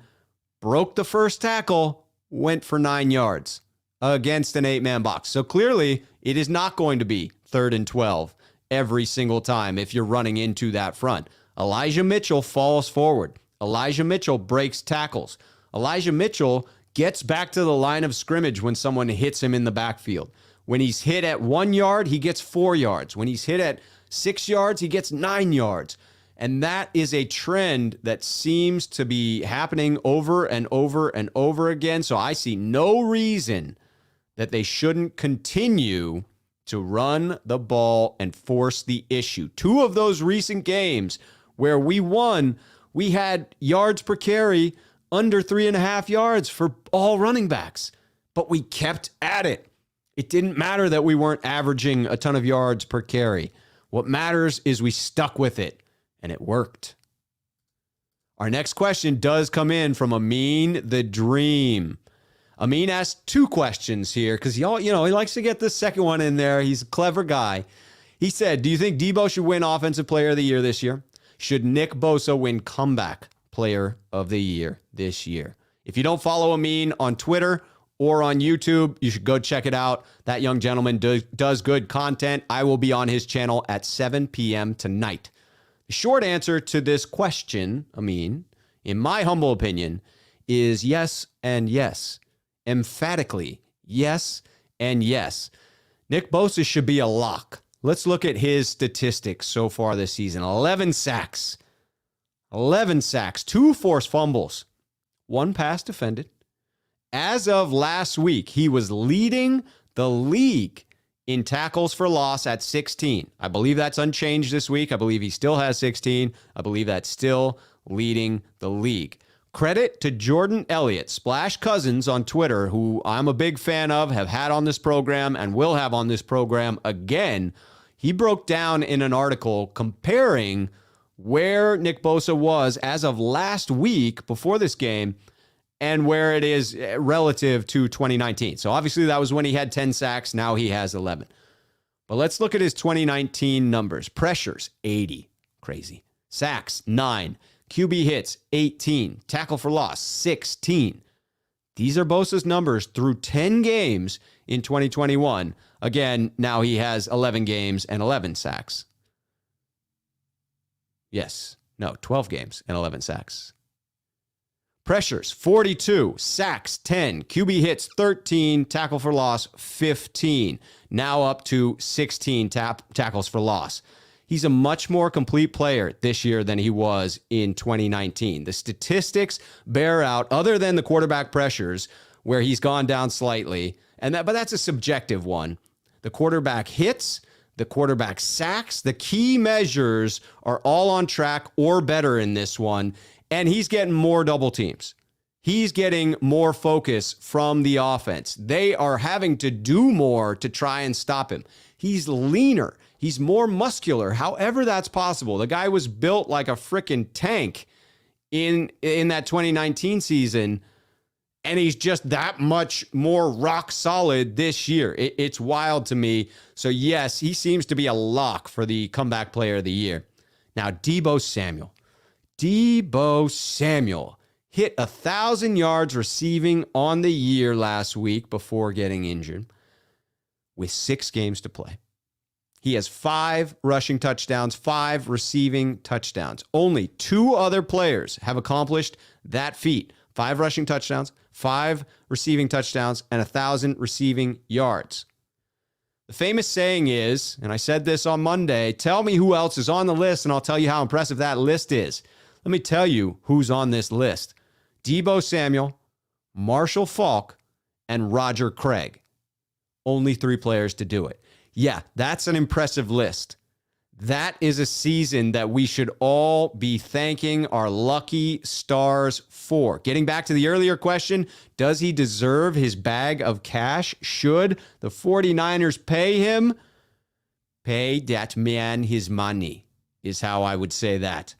broke the first tackle, went for 9 yards against an 8-man box. So clearly, it is not going to be 3rd and 12 every single time if you're running into that front. Elijah Mitchell falls forward. Elijah Mitchell breaks tackles. Elijah Mitchell gets back to the line of scrimmage when someone hits him in the backfield. When he's hit at 1 yard, he gets 4 yards. When he's hit at 6 yards, he gets 9 yards. And that is a trend that seems to be happening over and over and over again. So I see no reason that they shouldn't continue to run the ball and force the issue. 2 of those recent games where we won, we had yards per carry under 3.5 yards for all running backs, but we kept at it. It didn't matter that we weren't averaging a ton of yards per carry. What matters is we stuck with it, and it worked. Our next question does come in from Amin the Dream. Amin asked 2 questions here because he likes to get the second one in there. He's a clever guy. He said, do you think Debo should win Offensive Player of the Year this year? Should Nick Bosa win Comeback Player of the Year this year? If you don't follow Amin on Twitter or on YouTube, you should go check it out. That young gentleman does good content. I will be on his channel at 7 p.m. tonight. The short answer to this question, Amin, in my humble opinion, is yes and yes. Emphatically, yes and yes. Nick Bosa should be a lock. Let's look at his statistics so far this season. 11 sacks. 2 forced fumbles. 1 pass defended. As of last week, he was leading the league in tackles for loss at 16. I believe that's unchanged this week. I believe he still has 16. I believe that's still leading the league. Credit to Jordan Elliott, Splash Cousins on Twitter, who I'm a big fan of, have had on this program and will have on this program again. He broke down in an article comparing where Nick Bosa was as of last week before this game and where it is relative to 2019. So obviously that was when he had 10 sacks. Now he has 11. But let's look at his 2019 numbers. Pressures, 80. Crazy. Sacks, 9. QB hits, 18. Tackle for loss, 16. These are Bosa's numbers through 10 games in 2021. Again, now he has 11 games and 11 sacks. 12 games and 11 sacks. Pressures, 42. Sacks, 10. QB hits, 13. Tackle for loss, 15. Now up to 16 tackles for loss. He's a much more complete player this year than he was in 2019. The statistics bear out, other than the quarterback pressures, where he's gone down slightly, but that's a subjective one. The quarterback hits, the quarterback sacks, the key measures are all on track or better in this one, and he's getting more double teams. He's getting more focus from the offense. They are having to do more to try and stop him. He's leaner. He's more muscular. However that's possible. The guy was built like a freaking tank in that 2019 season, and he's just that much more rock solid this year. It's wild to me. So yes, he seems to be a lock for the Comeback Player of the Year. Now, Deebo Samuel. Deebo Samuel hit 1,000 yards receiving on the year last week before getting injured with 6 games to play. He has 5 rushing touchdowns, 5 receiving touchdowns. Only 2 other players have accomplished that feat. 5 rushing touchdowns, 5 receiving touchdowns, and 1,000 receiving yards. The famous saying is, and I said this on Monday, tell me who else is on the list and I'll tell you how impressive that list is. Let me tell you who's on this list. Deebo Samuel, Marshall Faulk, and Roger Craig. Only 3 players to do it. Yeah, that's an impressive list. That is a season that we should all be thanking our lucky stars for. Getting back to the earlier question, does he deserve his bag of cash? Should the 49ers pay him? Pay that man his money is how I would say that.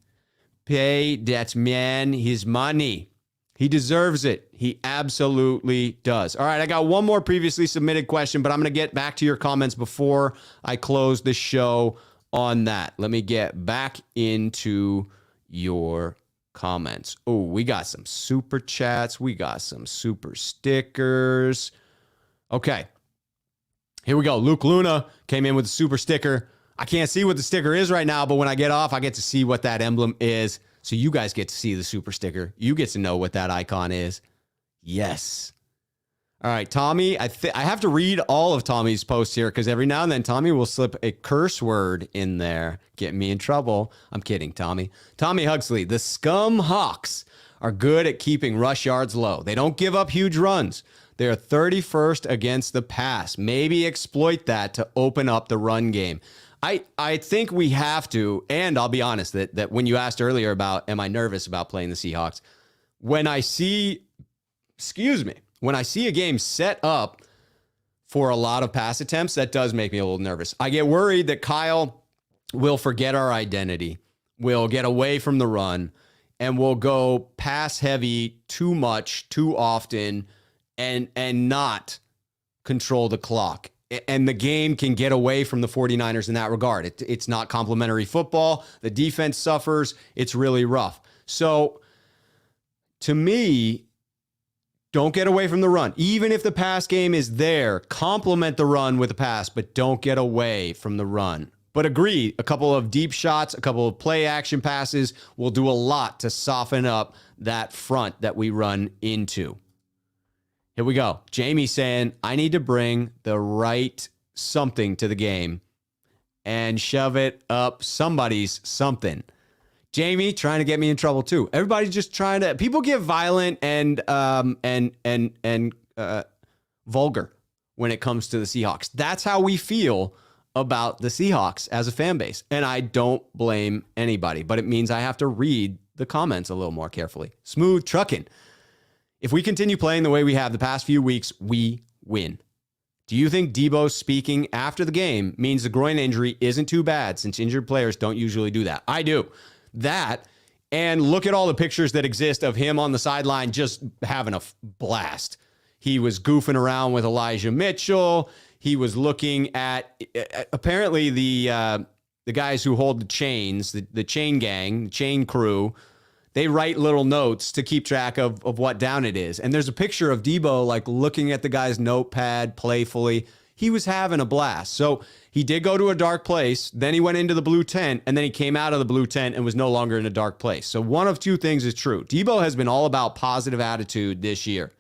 Pay that man his money. He deserves it. He absolutely does. All right, I got one more previously submitted question, but I'm going to get back to your comments before I close the show on that. Let me get back into your comments. Oh, we got some super chats. We got some super stickers. Okay, here we go. Luke Luna came in with a super sticker. I can't see what the sticker is right now, but when I get off, I get to see what that emblem is. So you guys get to see the super sticker. You get to know what that icon is. Yes. All right, Tommy, I have to read all of Tommy's posts here because every now and then Tommy will slip a curse word in there, getting me in trouble. I'm kidding, Tommy. Tommy Huxley, the Scum Hawks are good at keeping rush yards low. They don't give up huge runs. They're 31st against the pass. Maybe exploit that to open up the run game. I think we have to, and I'll be honest, that when you asked earlier about, am I nervous about playing the Seahawks? When I see a game set up for a lot of pass attempts, that does make me a little nervous. I get worried that Kyle will forget our identity, will get away from the run, and will go pass heavy too much, too often, and not control the clock. And the game can get away from the 49ers in that regard. It's not complimentary football. The defense suffers. It's really rough. So to me, don't get away from the run. Even if the pass game is there, complement the run with the pass, but don't get away from the run. But agree, a couple of deep shots, a couple of play action passes will do a lot to soften up that front that we run into. Here we go. Jamie saying, I need to bring the right something to the game and shove it up somebody's something. Jamie trying to get me in trouble too. Everybody's just trying to. People get violent and vulgar when it comes to the Seahawks. That's how we feel about the Seahawks as a fan base, and I don't blame anybody. But it means I have to read the comments a little more carefully. Smooth trucking. If we continue playing the way we have the past few weeks, we win. Do you think Debo speaking after the game means the groin injury isn't too bad, since injured players don't usually do that? I do. That, and look at all the pictures that exist of him on the sideline just having a blast. He was goofing around with Elijah Mitchell. He was looking at, apparently, the guys who hold the chains, the chain gang, the chain crew. They write little notes to keep track of what down it is. And there's a picture of Debo like looking at the guy's notepad playfully. He was having a blast. So he did go to a dark place. Then he went into the blue tent, and then he came out of the blue tent and was no longer in a dark place. So one of two things is true. Debo has been all about positive attitude this year.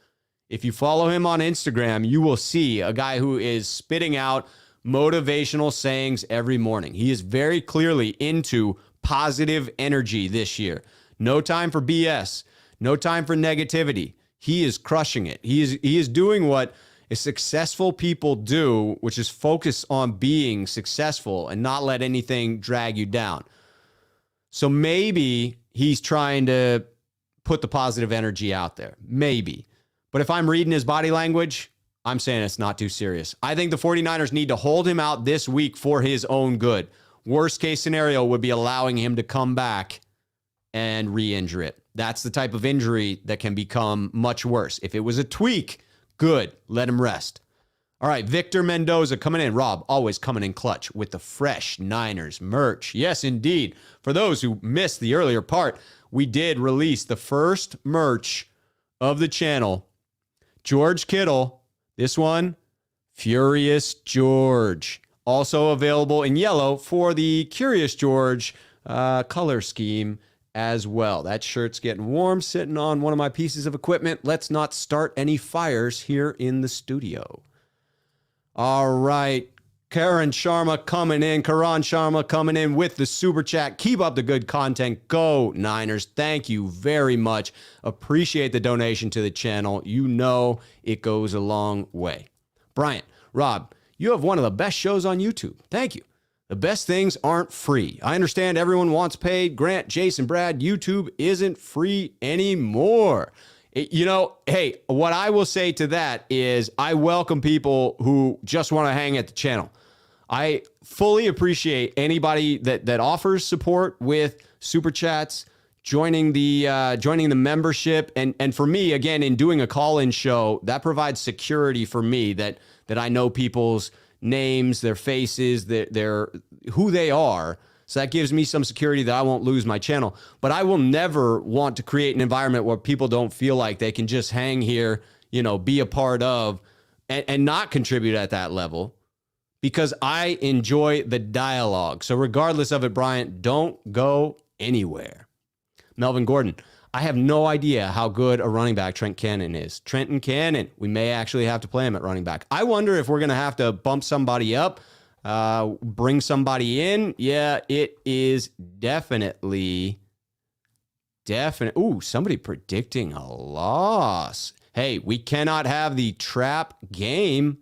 If you follow him on Instagram, you will see a guy who is spitting out motivational sayings every morning. He is very clearly into positive energy this year. No time for BS. No time for negativity. He is crushing it. He is doing what successful people do, which is focus on being successful and not let anything drag you down. So maybe he's trying to put the positive energy out there. Maybe. But if I'm reading his body language, I'm saying it's not too serious. I think the 49ers need to hold him out this week for his own good. Worst case scenario would be allowing him to come back and re-injure it. That's the type of injury that can become much worse. If it was a tweak, good, let him rest. All right, Victor Mendoza coming in. Rob, always coming in clutch with the fresh Niners merch. Yes, indeed. For those who missed the earlier part, we did release the first merch of the channel. George Kittle, this one, Furious George. Also available in yellow for the Curious George color scheme as well. That shirt's getting warm, sitting on one of my pieces of equipment. Let's not start any fires here in the studio. All right. Karan Sharma coming in with the super chat. Keep up the good content. Go Niners. Thank you very much. Appreciate the donation to the channel. You know it goes a long way. Bryant, Rob, you have one of the best shows on YouTube. Thank you. The best things aren't free. I understand everyone wants paid. Grant, Jason, Brad, YouTube isn't free anymore. Hey, what I will say to that is I welcome people who just want to hang at the channel. I fully appreciate anybody that offers support with super chats, joining the membership, and for me, again, in doing a call-in show, that provides security for me that I know people's names, their faces, their who they are. So that gives me some security that I won't lose my channel. But I will never want to create an environment where people don't feel like they can just hang here, be a part of, and not contribute at that level, because I enjoy the dialogue. So regardless of it, Bryant, don't go anywhere. Melvin Gordon, I have no idea how good a running back Trent Cannon is. Trenton Cannon, we may actually have to play him at running back. I wonder if we're going to have to bump somebody up, bring somebody in. Yeah, it is definitely. Ooh, somebody predicting a loss. Hey, we cannot have the trap game.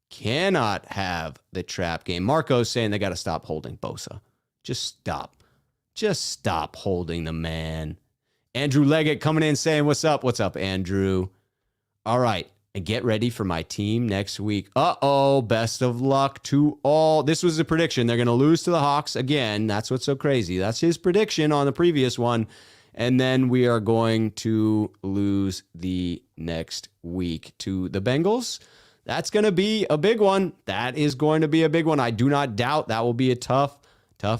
Cannot have the trap game. Marco's saying they got to stop holding Bosa. Just stop. Just stop holding the man. Andrew Leggett coming in saying, what's up? What's up, Andrew? All right. And get ready for my team next week. Uh-oh. Best of luck to all. This was a prediction. They're going to lose to the Hawks again. That's what's so crazy. That's his prediction on the previous one. And then we are going to lose the next week to the Bengals. That's going to be a big one. That is going to be a big one. I do not doubt that will be a tough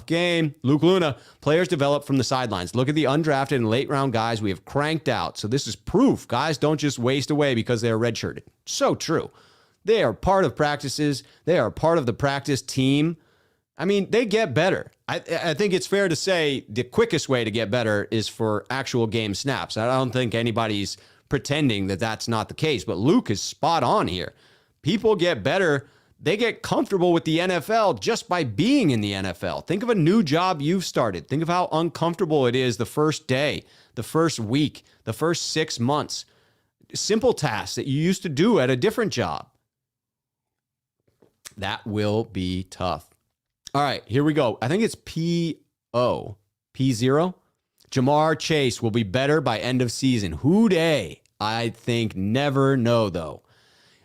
game. Luke Luna, players develop from the sidelines. Look at the undrafted and late round guys we have cranked out. So this is proof. Guys don't just waste away because they are redshirted. So true. They are part of practices. They are part of the practice team. I mean, they get better. I think it's fair to say the quickest way to get better is for actual game snaps. I don't think anybody's pretending that that's not the case, but Luke is spot on here. People get better. They get comfortable with the NFL just by being in the NFL. Think of a new job you've started. Think of how uncomfortable it is the first day, the first week, the first 6 months. Simple tasks that you used to do at a different job. That will be tough. All right, here we go. I think it's P0. Jamar Chase will be better by end of season. Who day? I think never know, though.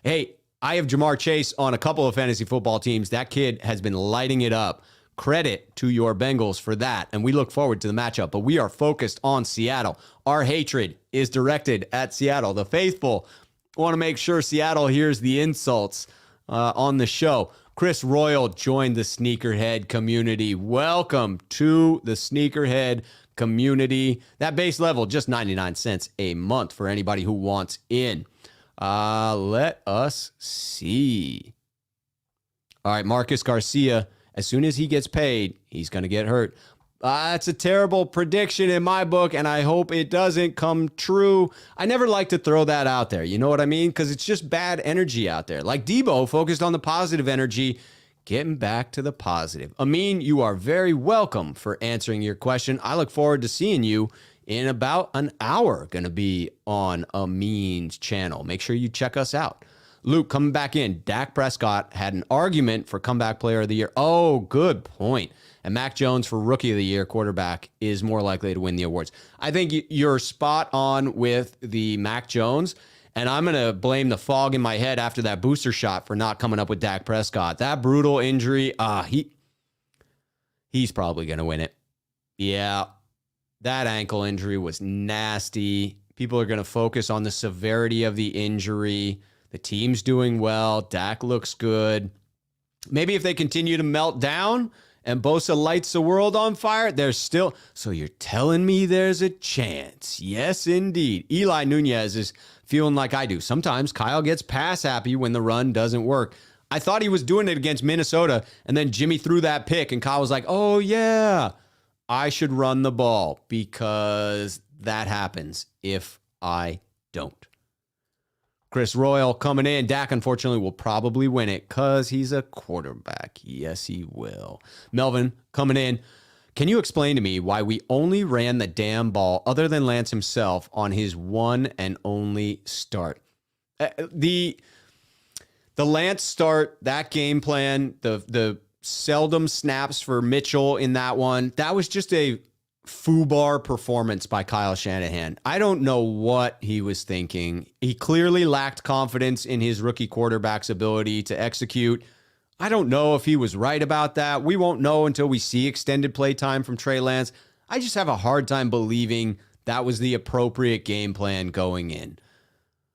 Hey, I have Jamar Chase on a couple of fantasy football teams. That kid has been lighting it up. Credit to your Bengals for that, and we look forward to the matchup. But we are focused on Seattle. Our hatred is directed at Seattle. The faithful want to make sure Seattle hears the insults on the show. Chris Royal joined the Sneakerhead community. Welcome to the Sneakerhead community. That base level, just 99 cents a month for anybody who wants in. Let us see. All right, Marcus Garcia, as soon as he gets paid, he's going to get hurt. That's a terrible prediction in my book, and I hope it doesn't come true. I never like to throw that out there, you know what I mean? Because it's just bad energy out there. Like Debo focused on the positive energy, getting back to the positive. Amin, you are very welcome for answering your question. I look forward to seeing you in about an hour. Going to be on Amin's channel. Make sure you check us out. Luke, coming back in. Dak Prescott had an argument for comeback player of the year. Oh, good point. And Mac Jones for rookie of the year quarterback is more likely to win the awards. I think you're spot on with the Mac Jones. And I'm going to blame the fog in my head after that booster shot for not coming up with Dak Prescott. That brutal injury, he's probably going to win it. Yeah. That ankle injury was nasty. People are going to focus on the severity of the injury. The team's doing well. Dak looks good. Maybe if they continue to melt down and Bosa lights the world on fire, there's still... So you're telling me there's a chance. Yes, indeed. Eli Nunez is feeling like I do. Sometimes Kyle gets pass happy when the run doesn't work. I thought he was doing it against Minnesota, and then Jimmy threw that pick, and Kyle was like, oh, yeah, I should run the ball because that happens if I don't. Chris Royal coming in. Dak, unfortunately, will probably win it because he's a quarterback. Yes, he will. Melvin coming in. Can you explain to me why we only ran the damn ball other than Lance himself on his one and only start? The Lance start, that game plan, the seldom snaps for Mitchell in that one, that was just a FUBAR performance by Kyle Shanahan. I don't know what he was thinking. He clearly lacked confidence in his rookie quarterback's ability to execute. I don't know if he was right about that. We won't know until we see extended play time from Trey Lance. I just have a hard time believing that was the appropriate game plan going in.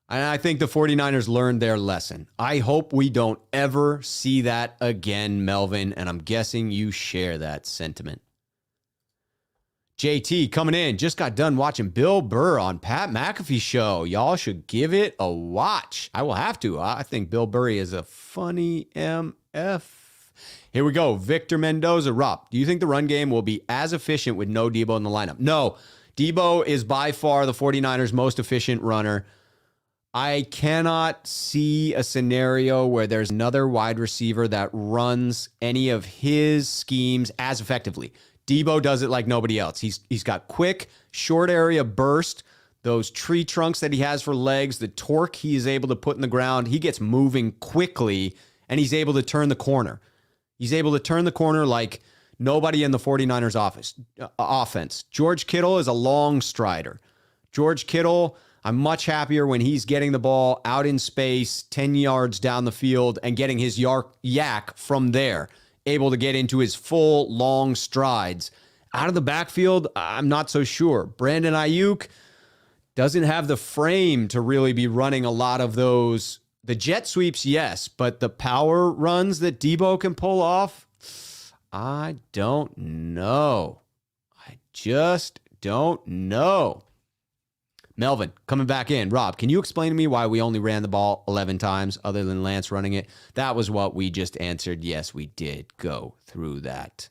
And I think the 49ers learned their lesson. I hope we don't ever see that again, Melvin, and I'm guessing you share that sentiment. JT coming in. Just got done watching Bill Burr on Pat McAfee's show. Y'all should give it a watch. I will have to. I think Bill Burr is a funny MF. Here we go. Victor Mendoza. Rob, do you think the run game will be as efficient with no Debo in the lineup? No. Debo is by far the 49ers' most efficient runner. I cannot see a scenario where there's another wide receiver that runs any of his schemes as effectively. Debo does it like nobody else. He's got quick, short area burst. those tree trunks that he has for legs, the torque he is able to put in the ground. He gets moving quickly, and he's able to turn the corner. He's able to turn the corner like nobody in the 49ers offense. George Kittle is a long strider. George Kittle, I'm much happier when he's getting the ball out in space, 10 yards down the field, and getting his yak from there, able to get into his full long strides. Out of the backfield, I'm not so sure. Brandon Ayuk doesn't have the frame to really be running a lot of those. The jet sweeps, yes, but the power runs that Debo can pull off, I don't know. I just don't know. Melvin, coming back in. Rob, can you explain to me why we only ran the ball 11 times other than Lance running it? That was what we just answered. Yes, we did go through that.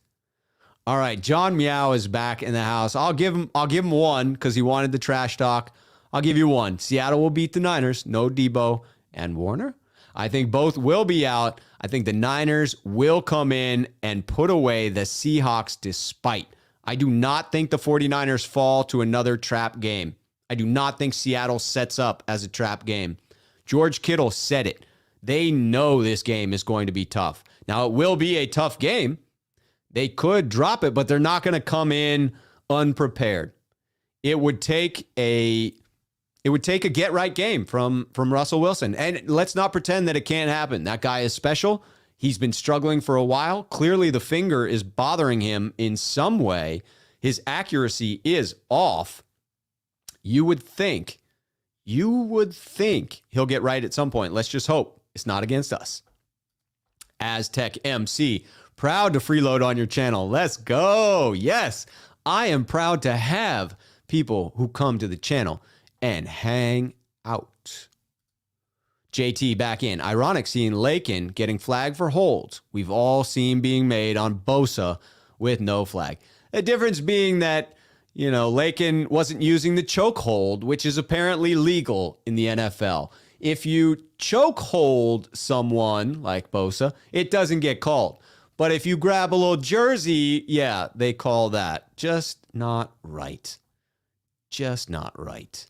All right, John Meow is back in the house. I'll give him one because he wanted the trash talk. I'll give you one. Seattle will beat the Niners. No Debo and Warner. I think both will be out. I think the Niners will come in and put away the Seahawks despite. I do not think the 49ers fall to another trap game. I do not think Seattle sets up as a trap game. George Kittle said it. They know this game is going to be tough. Now, it will be a tough game. They could drop it, but they're not going to come in unprepared. It would take a get-right game from Russell Wilson. And let's not pretend that it can't happen. That guy is special. He's been struggling for a while. Clearly, the finger is bothering him in some way. His accuracy is off. You would think he'll get right at some point. Let's just hope it's not against us. Aztec MC, proud to freeload on your channel. Let's go. Yes, I am proud to have people who come to the channel and hang out. JT back in. Ironic seeing Lakin getting flagged for holds. We've all seen being made on Bosa with no flag. The difference being that, Lakin wasn't using the choke hold, which is apparently legal in the NFL. If you choke hold someone like Bosa, it doesn't get called. But if you grab a little jersey, yeah, they call that. Just not right. Just not right.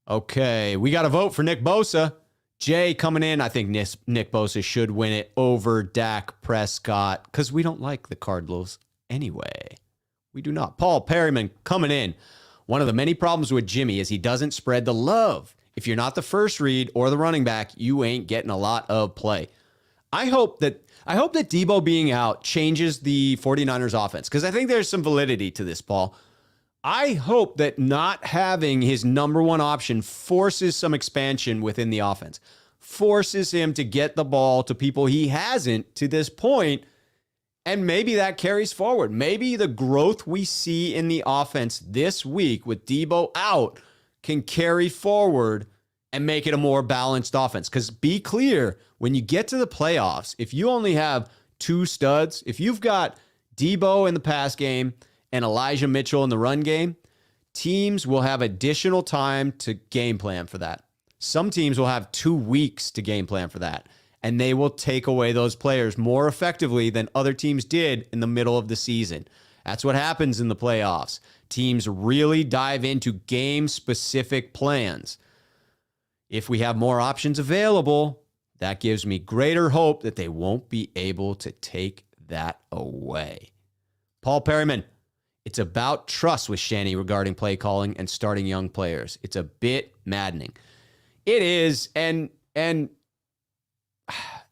Okay, we got a vote for Nick Bosa. Jay coming in. I think Nick Bosa should win it over Dak Prescott because we don't like the Cardinals anyway. We do not. Paul Perryman coming in. One of the many problems with Jimmy is he doesn't spread the love. If you're not the first read or the running back, you ain't getting a lot of play. I hope that Debo being out changes the 49ers offense because I think there's some validity to this, Paul. I hope that not having his number one option forces some expansion within the offense, forces him to get the ball to people he hasn't to this point, and maybe that carries forward. Maybe the growth we see in the offense this week with Debo out can carry forward and make it a more balanced offense. Because be clear, when you get to the playoffs, if you only have two studs, if you've got Debo in the pass game and Elijah Mitchell in the run game, teams will have additional time to game plan for that. Some teams will have 2 weeks to game plan for that, and they will take away those players more effectively than other teams did in the middle of the season. That's what happens in the playoffs. Teams really dive into game-specific plans. If we have more options available, that gives me greater hope that they won't be able to take that away. Paul Perryman, it's about trust with Shanny regarding play calling and starting young players. It's a bit maddening. It is, and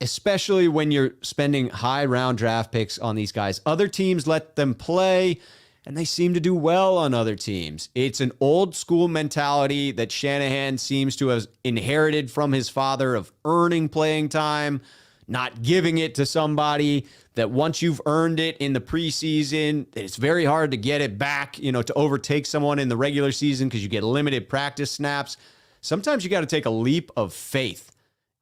especially when you're spending high round draft picks on these guys. Other teams let them play, and they seem to do well on other teams. It's an old school mentality that Shanahan seems to have inherited from his father of earning playing time, not giving it to somebody that once you've earned it in the preseason, it's very hard to get it back, to overtake someone in the regular season because you get limited practice snaps. Sometimes you got to take a leap of faith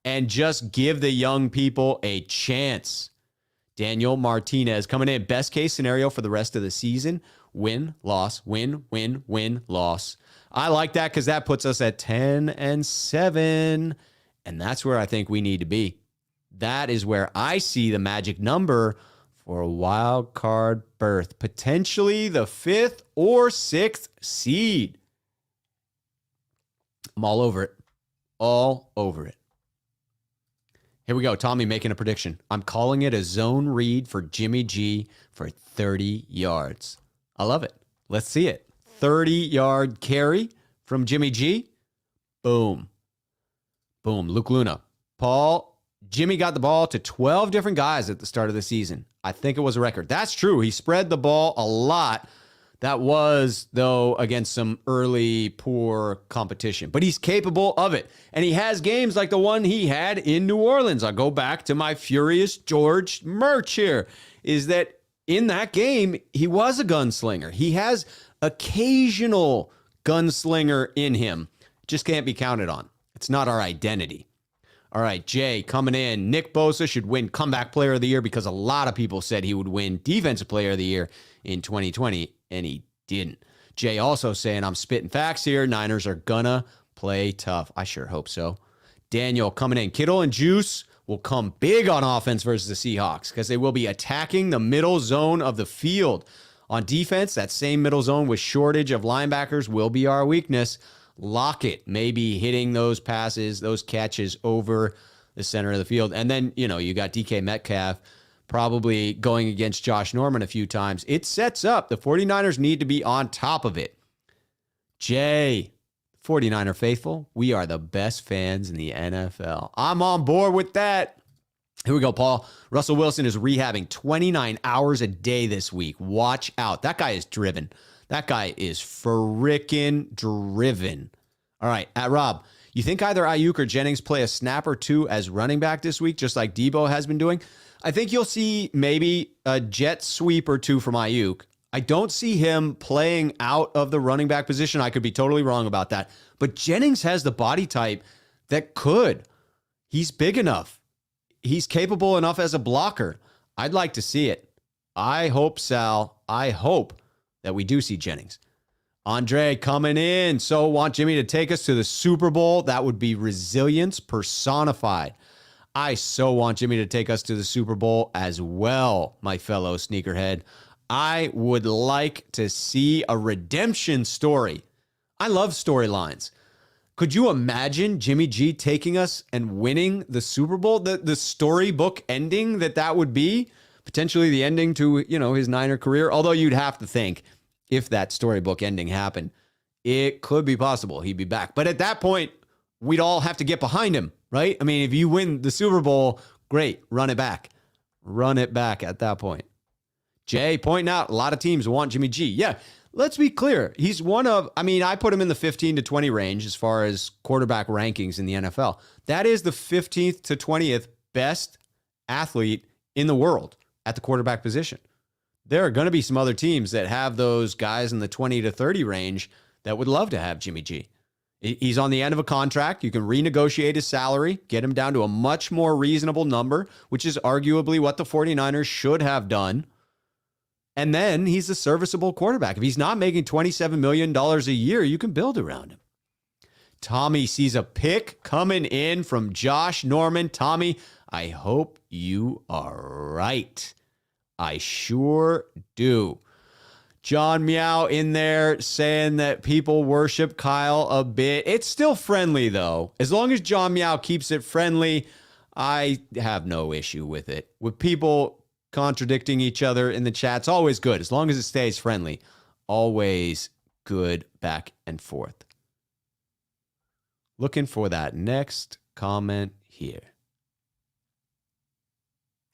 and just give the young people a chance. Daniel Martinez coming in. Best case scenario for the rest of the season. Win, loss, win, win, win, loss. I like that because that puts us at 10-7. And that's where I think we need to be. That is where I see the magic number for a wild card berth, potentially the 5th or 6th seed. I'm all over it. All over it. Here we go. Tommy making a prediction. I'm calling it a zone read for Jimmy G for 30 yards. I love it. Let's see it. 30-yard carry from Jimmy G. Boom. Boom. Luke Luna. Jimmy got the ball to 12 different guys at the start of the season. I think it was a record. That's true. He spread the ball a lot. That was, though, against some early poor competition. But he's capable of it. And he has games like the one he had in New Orleans. I'll go back to my Furious George merch here. Is that in that game, he was a gunslinger. He has occasional gunslinger in him. Just can't be counted on. It's not our identity. All right, Jay coming in. Nick Bosa should win Comeback Player of the Year because a lot of people said he would win Defensive Player of the Year in 2020, and he didn't. Jay also saying, I'm spitting facts here. Niners are gonna play tough. I sure hope so. Daniel coming in. Kittle and Juice will come big on offense versus the Seahawks because they will be attacking the middle zone of the field. On defense, that same middle zone with shortage of linebackers will be our weakness. Lockett maybe hitting those passes, those catches over the center of the field. And then, you got DK Metcalf probably going against Josh Norman a few times. It sets up. The 49ers need to be on top of it. Jay, 49er faithful, we are the best fans in the NFL. I'm on board with that. Here we go, Paul. Russell Wilson is rehabbing 29 hours a day this week. Watch out. That guy is driven. That guy is frickin' driven. All right, at Rob, you think either Ayuk or Jennings play a snap or two as running back this week, just like Debo has been doing? I think you'll see maybe a jet sweep or two from Ayuk. I don't see him playing out of the running back position. I could be totally wrong about that. But Jennings has the body type that could. He's big enough. He's capable enough as a blocker. I'd like to see it. I hope, Sal. I hope that we do see Jennings. Andre coming in. So want Jimmy to take us to the Super Bowl. That would be resilience personified. I so want Jimmy to take us to the Super Bowl as well, my fellow sneakerhead. I would like to see a redemption story. I love storylines. Could you imagine Jimmy G taking us and winning the Super Bowl? The storybook ending that would be? Potentially the ending to, his Niner career. Although you'd have to think if that storybook ending happened, it could be possible he'd be back. But at that point, we'd all have to get behind him, right? I mean, if you win the Super Bowl, great, run it back. Run it back at that point. Jay pointing out a lot of teams want Jimmy G. Yeah, let's be clear. He's I put him in the 15 to 20 range as far as quarterback rankings in the NFL. That is the 15th to 20th best athlete in the world at the quarterback position. There are going to be some other teams that have those guys in the 20 to 30 range that would love to have Jimmy G. He's on the end of a contract. You can renegotiate his salary, get him down to a much more reasonable number, which is arguably what the 49ers should have done. And then he's a serviceable quarterback. If he's not making $27 million a year, you can build around him. Tommy sees a pick coming in from Josh Norman. Tommy, I hope you are right. I sure do. John Meow in there saying that people worship Kyle a bit. It's still friendly, though. As long as John Meow keeps it friendly, I have no issue with it. With people contradicting each other in the chat, it's always good. As long as it stays friendly, always good back and forth. Looking for that next comment here.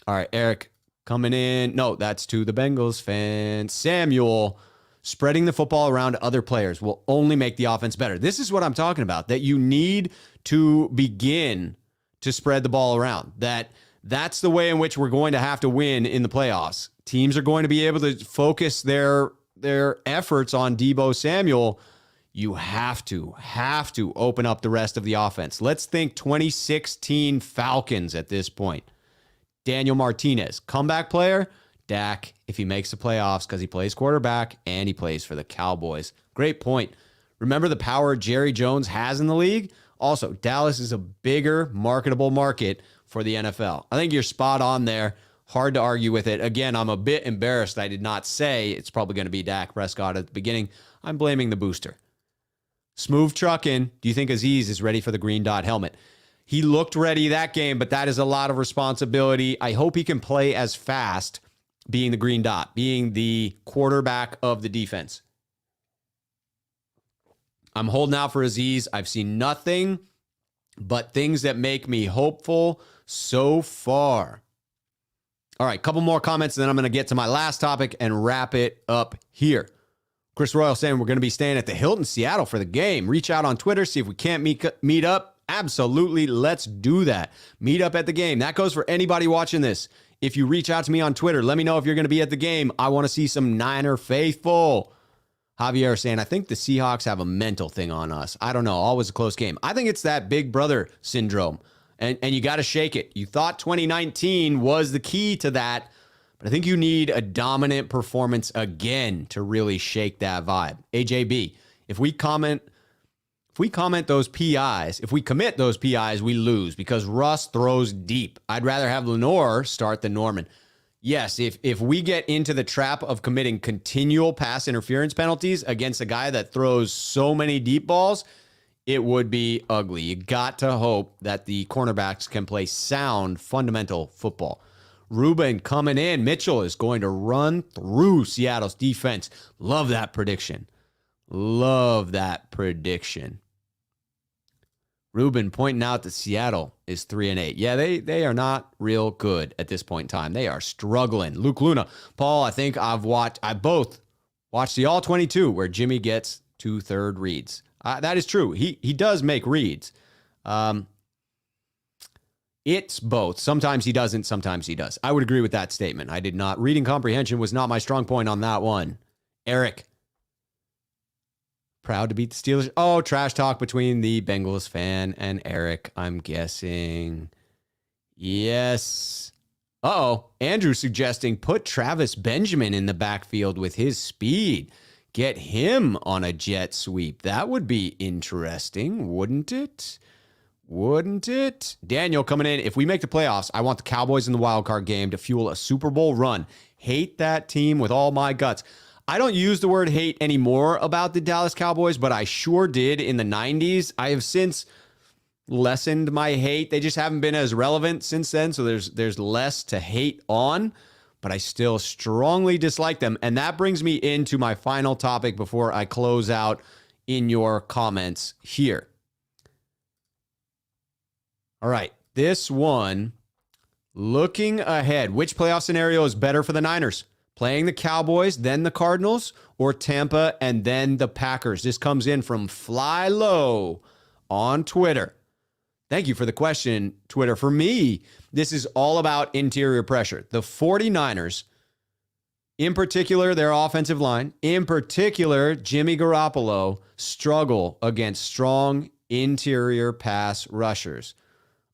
All right, Eric coming in. No, that's to the Bengals fans. Samuel, spreading the football around to other players will only make the offense better. This is what I'm talking about, that you need to begin to spread the ball around. That's the way in which we're going to have to win in the playoffs. Teams are going to be able to focus their efforts on Deebo Samuel. You have to open up the rest of the offense. Let's think 2016 Falcons at this point. Daniel Martinez, comeback player. Dak, if he makes the playoffs because he plays quarterback and he plays for the Cowboys. Great point. Remember the power Jerry Jones has in the league? Also, Dallas is a bigger marketable market for the NFL. I think you're spot on there. Hard to argue with it. Again, I'm a bit embarrassed I did not say it's probably going to be Dak Prescott at the beginning. I'm blaming the booster. Smooth trucking. Do you think Azeez is ready for the green dot helmet? He looked ready that game, but that is a lot of responsibility. I hope he can play as fast being the green dot, being the quarterback of the defense. I'm holding out for Azeez. I've seen nothing but things that make me hopeful so far. All right, couple more comments, and then I'm going to get to my last topic and wrap it up here. Chris Royal saying we're going to be staying at the Hilton Seattle for the game. Reach out on Twitter, see if we can't meet up. Absolutely, let's do that. Meet up at the game. That goes for anybody watching this. If you reach out to me on Twitter, let me know if you're going to be at the game. I want to see some Niner faithful. Javier saying, I think the Seahawks have a mental thing on us. I don't know. Always a close game. I think it's that big brother syndrome. And you got to shake it. You thought 2019 was the key to that, but I think you need a dominant performance again to really shake that vibe. AJB, if we commit those PIs, if we commit those PIs, we lose because Russ throws deep. I'd rather have Lenore start than Norman. Yes, if we get into the trap of committing continual pass interference penalties against a guy that throws so many deep balls, it would be ugly. You got to hope that the cornerbacks can play sound, fundamental football. Ruben coming in. Mitchell is going to run through Seattle's defense. Love that prediction. Love that prediction. Ruben pointing out that Seattle is 3-8. Yeah, they are not real good at this point in time. They are struggling. Luke Luna. Paul, I think I both watched the All 22 where Jimmy gets 2/3 reads. That is true. He does make reads. It's both. Sometimes he doesn't, sometimes he does. I would agree with that statement. I did not. Reading comprehension was not my strong point on that one. Eric. Proud to beat the Steelers. Oh, trash talk between the Bengals fan and Eric, I'm guessing. Yes. Uh-oh. Andrew suggesting put Travis Benjamin in the backfield with his speed. Get him on a jet sweep. That would be interesting, wouldn't it? Wouldn't it? Daniel coming in. If we make the playoffs, I want the Cowboys in the wild card game to fuel a Super Bowl run. Hate that team with all my guts. I don't use the word hate anymore about the Dallas Cowboys, but I sure did in the 90s. I have since lessened my hate. They just haven't been as relevant since then, so there's less to hate on, but I still strongly dislike them. And that brings me into my final topic before I close out in your comments here. All right, this one, looking ahead, which playoff scenario is better for the Niners? Playing the Cowboys, then the Cardinals, or Tampa, and then the Packers? This comes in from Fly Low on Twitter. Thank you for the question, Twitter. For me, this is all about interior pressure. The 49ers, in particular, their offensive line, in particular, Jimmy Garoppolo, struggle against strong interior pass rushers.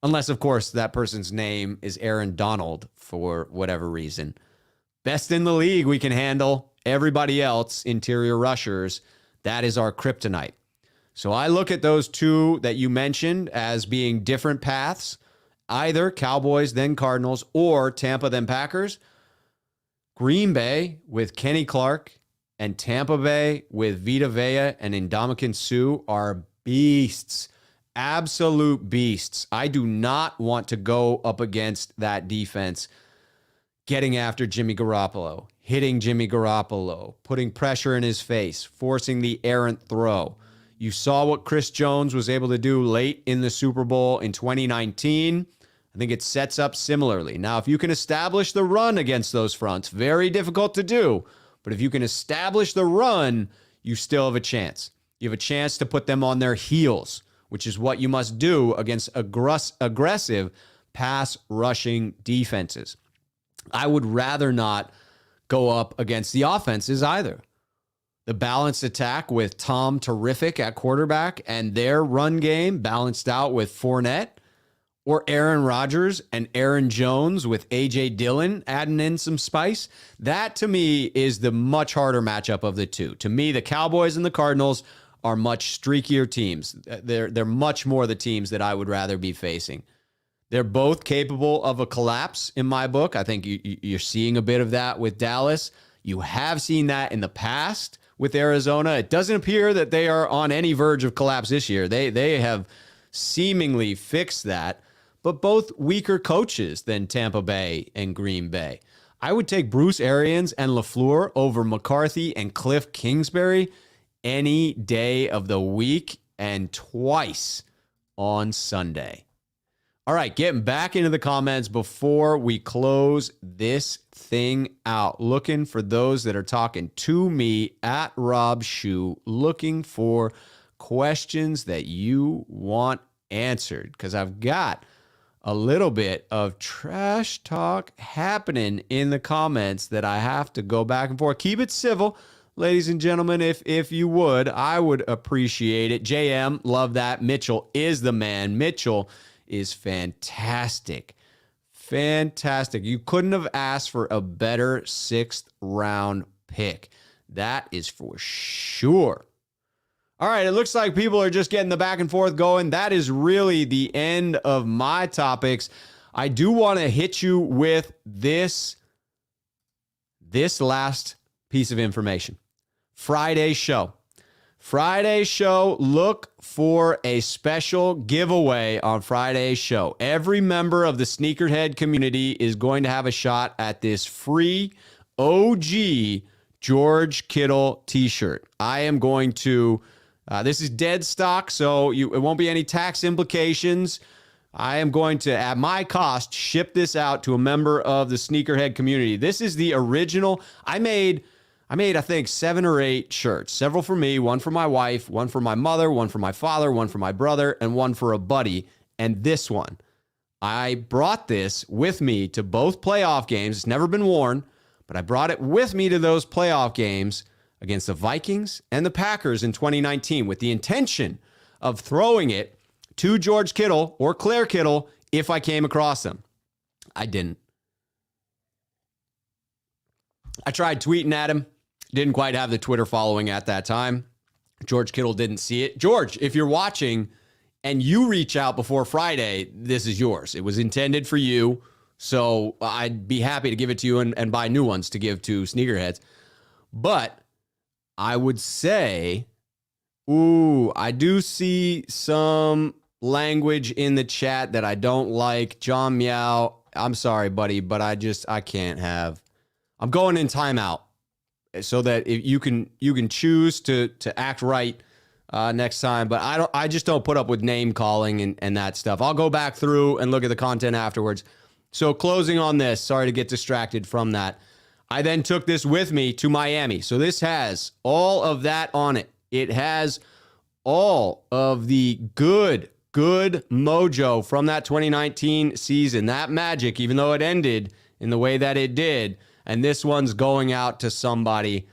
Unless, of course, that person's name is Aaron Donald for whatever reason. Best in the league we can handle. Everybody else, interior rushers, that is our kryptonite. So I look at those two that you mentioned as being different paths, either Cowboys, then Cardinals, or Tampa, then Packers. Green Bay with Kenny Clark and Tampa Bay with Vita Vea and Ndamukong Suh are beasts, absolute beasts. I do not want to go up against that defense getting after Jimmy Garoppolo, hitting Jimmy Garoppolo, putting pressure in his face, forcing the errant throw. You saw what Chris Jones was able to do late in the Super Bowl in 2019. I think it sets up similarly. Now, if you can establish the run against those fronts, very difficult to do, but if you can establish the run, you still have a chance. You have a chance to put them on their heels, which is what you must do against aggressive pass rushing defenses. I would rather not go up against the offenses either. The balanced attack with Tom Terrific at quarterback and their run game balanced out with Fournette, or Aaron Rodgers and Aaron Jones with A.J. Dillon adding in some spice. That, to me, is the much harder matchup of the two. To me, the Cowboys and the Cardinals are much streakier teams. They're much more the teams that I would rather be facing. They're both capable of a collapse in my book. I think you're seeing a bit of that with Dallas. You have seen that in the past with Arizona. It doesn't appear that they are on any verge of collapse this year. They have seemingly fixed that, but both weaker coaches than Tampa Bay and Green Bay. I would take Bruce Arians and LaFleur over McCarthy and Cliff Kingsbury any day of the week and twice on Sunday. All right, getting back into the comments before we close this thing out. Looking for those that are talking to me at Rob Schuh, looking for questions that you want answered, because I've got a little bit of trash talk happening in the comments that I have to go back and forth. Keep it civil, ladies and gentlemen, if you would. I would appreciate it. JM, love that. Mitchell is the man. Mitchell is fantastic. Fantastic. You couldn't have asked for a better 6th round pick. That is for sure. All right, it looks like people are just getting the back and forth going. That is really the end of my topics. I do want to hit you with this last piece of information. Friday's show. Friday's show, look for a special giveaway on Friday's show. Every member of the Sneakerhead community is going to have a shot at this free OG George Kittle t-shirt. I am going to, this is dead stock, so it won't be any tax implications. I am going to, at my cost, ship this out to a member of the Sneakerhead community. This is the original. I made, I think, 7 or 8 shirts. Several for me, one for my wife, one for my mother, one for my father, one for my brother, and one for a buddy. And this one, I brought this with me to both playoff games. It's never been worn, but I brought it with me to those playoff games against the Vikings and the Packers in 2019 with the intention of throwing it to George Kittle or Claire Kittle if I came across them. I didn't. I tried tweeting at him. Didn't quite have the Twitter following at that time. George Kittle didn't see it. George, if you're watching and you reach out before Friday, this is yours. It was intended for you. So I'd be happy to give it to you and buy new ones to give to Sneakerheads. But I would say, I do see some language in the chat that I don't like. John Meow, I'm sorry, buddy, but I can't have. I'm going in timeout so that if you can choose to act right next time. But I just don't put up with name calling and that stuff. I'll go back through and look at the content afterwards. So closing on this, sorry to get distracted from that. I then took this with me to Miami. So this has all of that on it. It has all of the good mojo from that 2019 season. That magic, even though it ended in the way that it did. And this one's going out to somebody.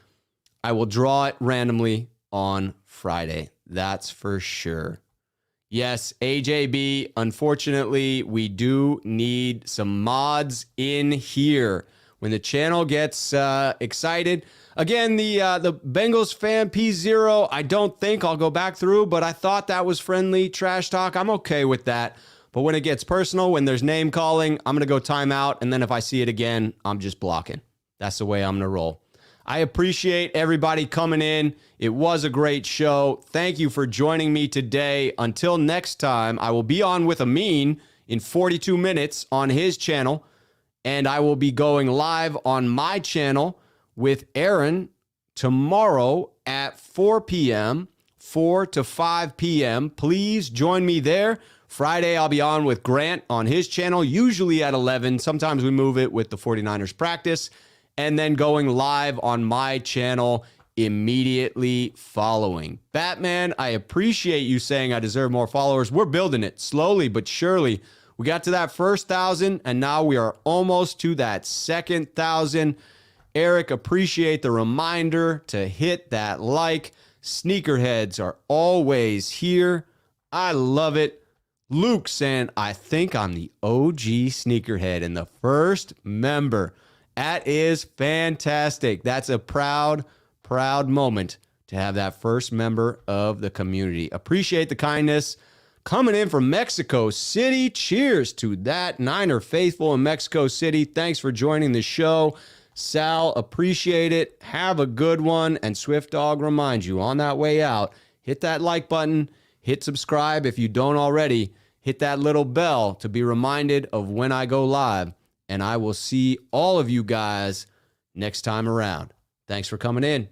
I will draw it randomly on Friday. That's for sure. Yes, AJB, unfortunately, we do need some mods in here. When the channel gets excited. Again, the Bengals fan P0, I don't think I'll go back through, but I thought that was friendly trash talk. I'm okay with that. But when it gets personal, when there's name calling, I'm going to go timeout. And then if I see it again, I'm just blocking. That's the way I'm going to roll. I appreciate everybody coming in. It was a great show. Thank you for joining me today. Until next time, I will be on with Amin in 42 minutes on his channel. And I will be going live on my channel with Aaron tomorrow at 4 p.m., 4 to 5 p.m. Please join me there. Friday, I'll be on with Grant on his channel, usually at 11. Sometimes we move it with the 49ers practice. And then going live on my channel immediately following. Batman, I appreciate you saying I deserve more followers. We're building it slowly but surely. We got to that first 1,000, and now we are almost to that second 1,000. Eric, appreciate the reminder to hit that like. Sneakerheads are always here. I love it. Luke saying, I think I'm the OG Sneakerhead and the first member. That is fantastic. That's a proud moment to have that first member of the community. Appreciate the kindness. coming in from Mexico City. Cheers to that, Niner faithful in Mexico City. Thanks for joining the show. Sal, appreciate it. Have a good one. And Swift Dog reminds you on that way out, hit that like button, hit subscribe if you don't already, hit that little bell to be reminded of when I go live. And I will see all of you guys next time around. Thanks for coming in.